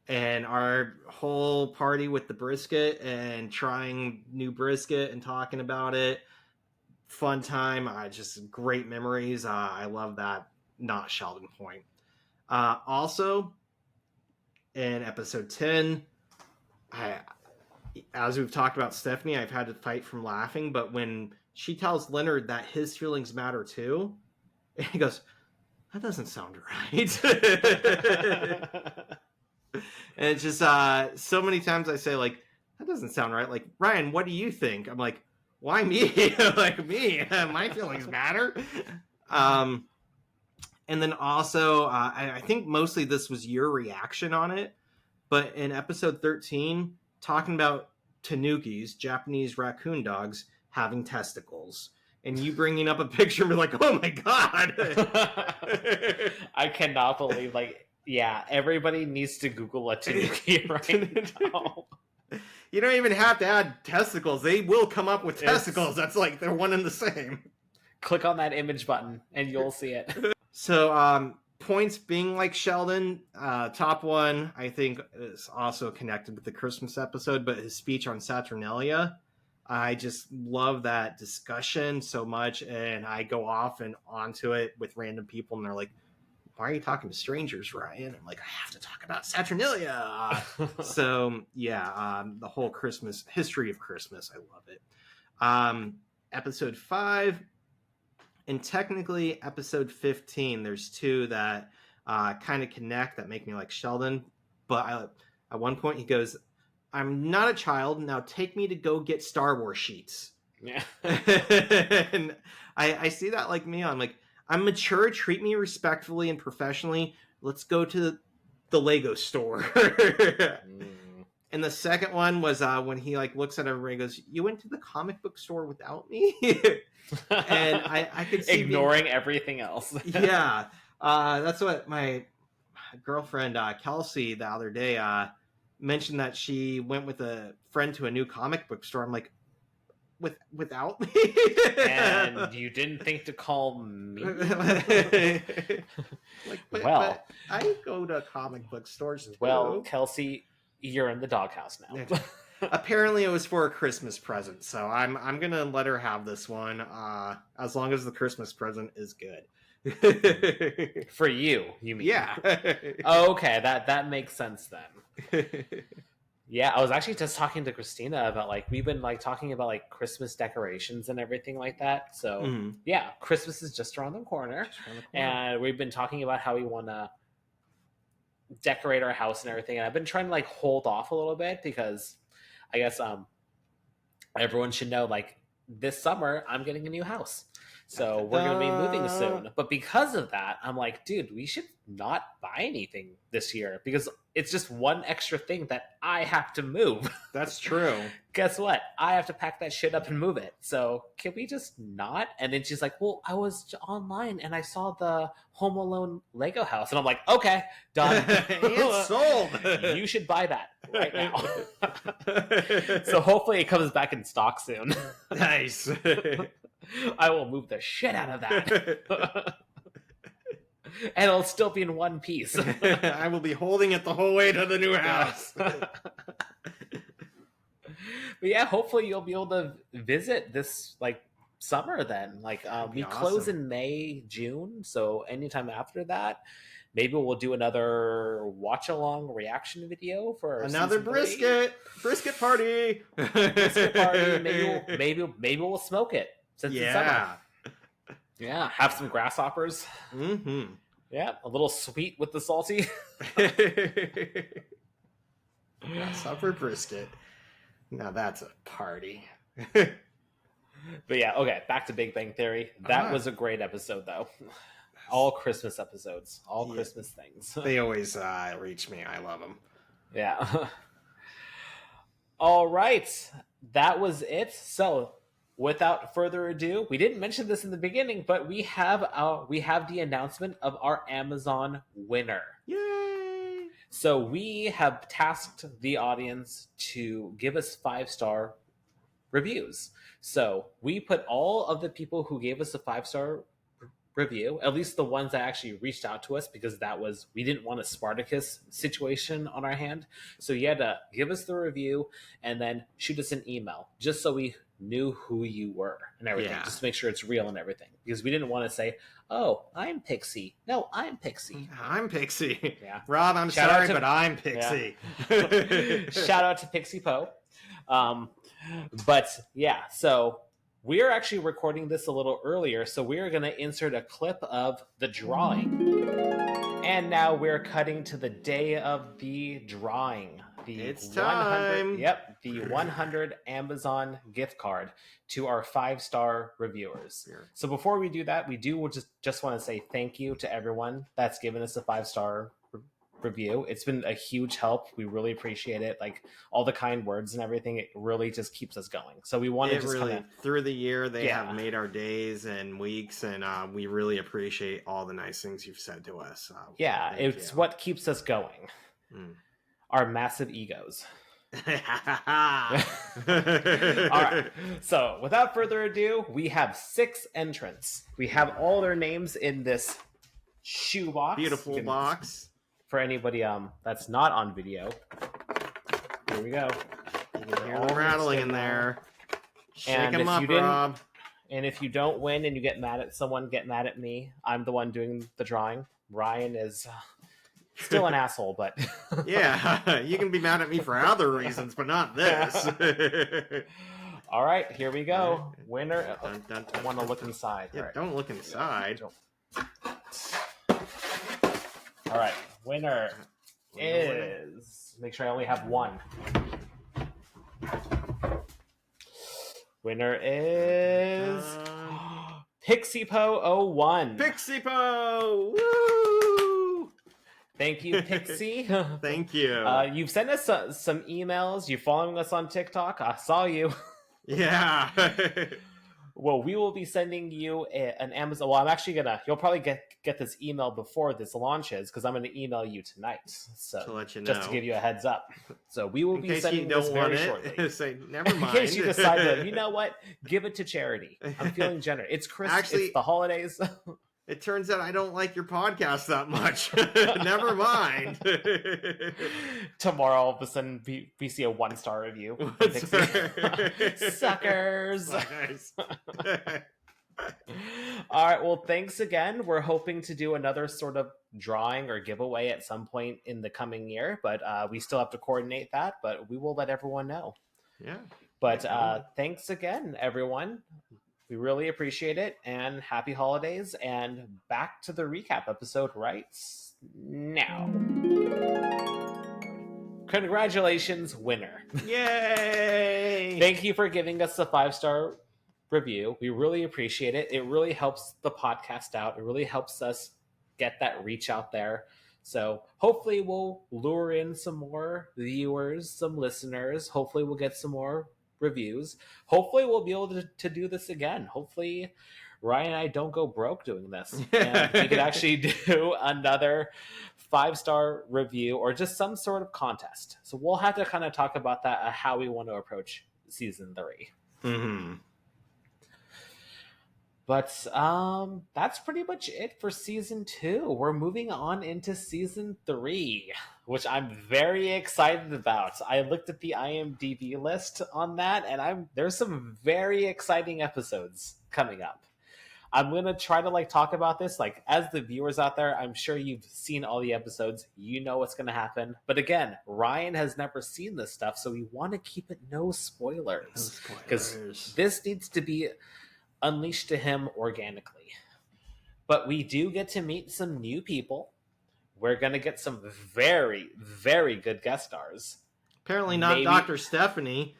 And our whole party with the brisket and trying new brisket and talking about it, fun time. Just great memories. I love that. Not Sheldon point. Also, in episode 10, as we've talked about Stephanie, I've had to fight from laughing. But when she tells Leonard that his feelings matter too, he goes, "That doesn't sound right." And it's just so many times I say, like, that doesn't sound right. Like, Ryan, what do you think? I'm like, why me? Like, me, my feelings matter. And then also, I think mostly this was your reaction on it, but in episode 13, talking about tanukis, Japanese raccoon dogs, having testicles, and you bringing up a picture and be like, oh my god. I cannot believe, like, yeah, everybody needs to Google a tanuki right now. You don't even have to add testicles. They will come up with testicles. That's like they're one and the same. Click on that image button and you'll see it. So, points being like Sheldon, top one, I think, is also connected with the Christmas episode, but his speech on Saturnalia. I just love that discussion so much, and I go off and onto it with random people, and they're like, why are you talking to strangers, Ryan? I'm like, I have to talk about Saturnalia. So, yeah, the whole Christmas, history of Christmas, I love it. Episode 5, and technically episode 15, there's two that kind of connect that make me like Sheldon. But at one point he goes, I'm not a child. Now take me to go get Star Wars sheets. Yeah. And I see that like me. I'm like, I'm mature. Treat me respectfully and professionally. Let's go to the Lego store. And the second one was when he like looks at everybody and goes, you went to the comic book store without me? And I could see ignoring everything else. Yeah. That's what my girlfriend Kelsey the other day mentioned, that she went with a friend to a new comic book store. I'm like, without me? And you didn't think to call me? But I go to comic book stores too. Well, Kelsey, you're in the doghouse now. Apparently it was for a Christmas present, so I'm gonna let her have this one, as long as the Christmas present is good. For you mean? Yeah. Okay, that makes sense then. Yeah, I was actually just talking to Christina about, like, we've been like talking about like Christmas decorations and everything like that. So yeah, Christmas is just around the corner, and we've been talking about how we want to decorate our house and everything. And I've been trying to like hold off a little bit because I guess everyone should know, like, this summer I'm getting a new house. So we're going to be moving soon. But because of that, I'm like, dude, we should not buy anything this year because it's just one extra thing that I have to move. That's true. Guess what? I have to pack that shit up and move it. So can we just not? And then she's like, well, I was online and I saw the Home Alone Lego house. And I'm like, okay, done. It's sold. You should buy that right now. So hopefully it comes back in stock soon. Nice. I will move the shit out of that. And it'll still be in one piece. I will be holding it the whole way to the new house. But yeah, hopefully you'll be able to visit this like summer then. Like we close in May, June, so anytime after that, maybe we'll do another watch along reaction video for another brisket party. Brisket party. Maybe we'll smoke it since it's summer. Yeah, have some grasshoppers. Mm-hmm. Yeah, a little sweet with the salty. Grasshopper brisket. Now that's a party. But yeah, okay, back to Big Bang Theory. That was a great episode, though. All Christmas episodes, all Christmas things. They always reach me. I love them. Yeah. All right, that was it. So without further ado, we didn't mention this in the beginning, but we have the announcement of our Amazon winner. Yay! So we have tasked the audience to give us 5-star reviews. So we put all of the people who gave us a 5-star review, at least the ones that actually reached out to us, because we didn't want a Spartacus situation on our hand. So you had to give us the review and then shoot us an email just so we knew who you were and everything, just to make sure it's real and everything, because we didn't want to say, oh, I'm Pixie. No, I'm Pixie. I'm Pixie. Yeah. Rob, I'm sorry, but I'm Pixie. Yeah. Shout out to Pixie Poe. But yeah, so we're actually recording this a little earlier, so we're going to insert a clip of the drawing. And now we're cutting to the day of the drawing. It's time. The 100 Amazon gift card to our 5-star reviewers. So before we do that, we do just want to say thank you to everyone that's given us a 5-star review. It's been a huge help. We really appreciate it. Like all the kind words and everything, it really just keeps us going. So we want to just really through the year they have made our days and weeks, and we really appreciate all the nice things you've said to us. It's what keeps us going. Our massive egos. All right. So without further ado, we have 6 entrants. We have all their names in this shoebox. Beautiful box. For anybody that's not on video, here we go. You can hear them rattling in there. Shake them up, Rob. And if you don't win and you get mad at someone, get mad at me. I'm the one doing the drawing. Ryan is still an asshole, but yeah, you can be mad at me for other reasons, but not this. All right, here we go. Winner. I want to look inside. Yeah, right. Don't look inside. All right, winner is. Make sure I only have one. Winner is Pixie Poe 01. Pixie Poe! Woo! Thank you, Pixie. Thank you. You've sent us some emails. You're following us on TikTok. I saw you. Yeah. Well, we will be sending you an Amazon. Well, I'm actually you'll probably get this email before this launches, because I'm going to email you tonight. So to let you know, just to give you a heads up. So we will be sending this very shortly. Say, never mind. In case you decide to, you know what, give it to charity. I'm feeling generous. It's Christmas. Actually, it's the holidays. It turns out I don't like your podcast that much. Never mind. Tomorrow, all of a sudden, we see a 1-star review. Suckers. All right. Well, thanks again. We're hoping to do another sort of drawing or giveaway at some point in the coming year, but we still have to coordinate that. But we will let everyone know. Yeah. But thanks again, everyone. We really appreciate it, and happy holidays, and back to the recap episode right now. Congratulations, winner. Yay! Thank you for giving us a 5-star review. We really appreciate it. It really helps the podcast out. It really helps us get that reach out there. So hopefully we'll lure in some more viewers, some listeners. Hopefully we'll get some more reviews. Hopefully we'll be able to do this again. Hopefully Ryan and I don't go broke doing this, and we could actually do another 5-star review or just some sort of contest. So we'll have to kind of talk about that, how we want to approach season 3. But that's pretty much it for season 2. We're moving on into season 3, which I'm very excited about. I looked at the IMDb list on that, and there's some very exciting episodes coming up. I'm going to try to talk about this. As the viewers out there, I'm sure you've seen all the episodes. You know what's going to happen. But again, Ryan has never seen this stuff, so we want to keep it no spoilers. Because this needs to be unleashed to him organically. But we do get to meet some new people. We're going to get some very, very good guest stars. Apparently not Dr. Stephanie.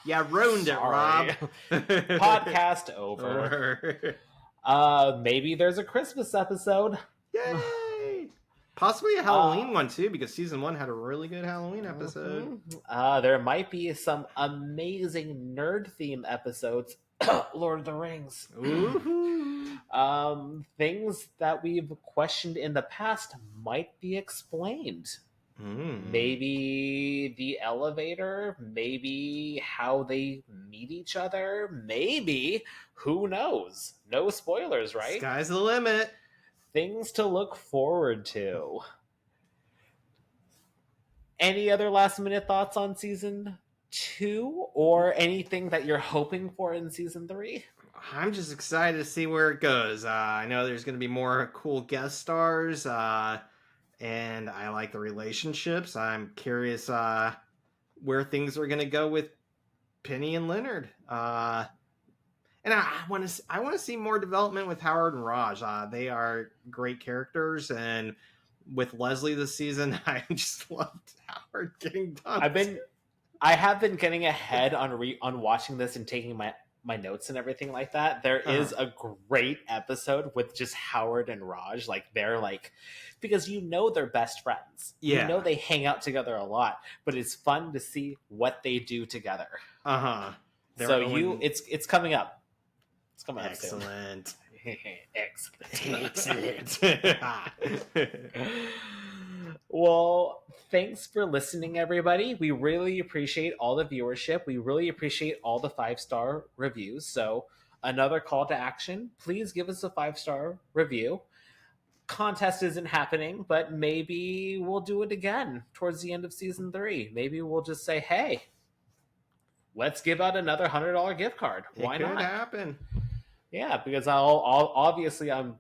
Yeah, ruined it, Rob. Podcast over. Maybe there's a Christmas episode. Yay! Possibly a Halloween one too, because season 1 had a really good Halloween episode. There might be some amazing nerd theme episodes. Lord of the Rings. Things that we've questioned in the past might be explained. Maybe the elevator, maybe how they meet each other, maybe, who knows? No spoilers, right? Sky's the limit. Things to look forward to. Any other last minute thoughts on season 2 or anything that you're hoping for in season 3? I'm just excited to see where it goes. I know there's going to be more cool guest stars, and I like the relationships. I'm curious where things are going to go with Penny and Leonard. And I want to see more development with Howard and Raj. They are great characters, and with Leslie this season, I just loved Howard getting done. I have been getting ahead on watching this and taking my notes and everything like that. There is a great episode with just Howard and Raj. Like, they're like, because they're best friends. Yeah. They hang out together a lot, but it's fun to see what they do together. So it's coming up. It's coming up soon. Excellent. Well, thanks for listening, everybody. We really appreciate all the viewership. We really appreciate all the 5-star reviews. So another call to action, please give us a 5-star review. Contest isn't happening, but maybe we'll do it again towards the end of season 3. Maybe we'll just say, hey, let's give out another $100 gift card. Why not? It could happen. Yeah, because obviously I'm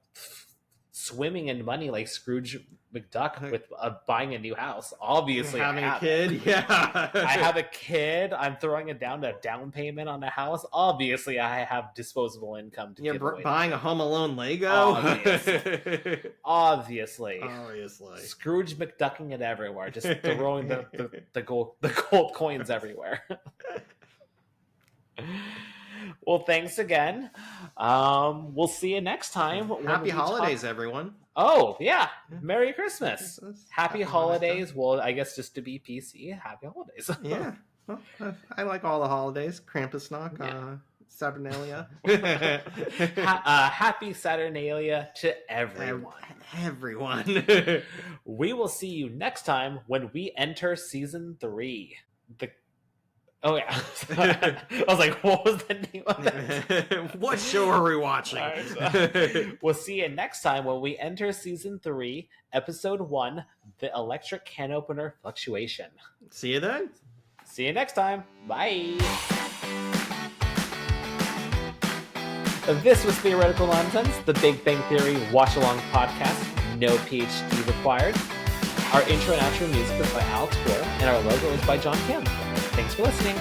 swimming in money like Scrooge McDuck with buying a new house. Obviously, having a kid. Yeah, I have a kid. I'm throwing it down to down payment on a house. Obviously, I have disposable income to give away. Buying a Home Alone Lego. Obviously. Scrooge McDucking it everywhere, just throwing the gold coins everywhere. Well, thanks again. We'll see you next time. Happy holidays, everyone. Oh, yeah. Merry Christmas. Happy holidays. Well, I guess just to be PC, happy holidays. Yeah. Well, I like all the holidays. Krampusnacht, Saturnalia. Happy Saturnalia to everyone. Everyone. We will see you next time when we enter season 3. Oh, yeah. I was like, what was the name of that? What show are we watching? We'll see you next time when we enter season 3, episode 1, The Electric Can Opener Fluctuation. See you then. See you next time. Bye. This was Theoretical Nonsense, the Big Bang Theory watch-along podcast. No PhD required. Our intro and outro music is by Alex Blair, and our logo is by John Kim. Thanks for listening.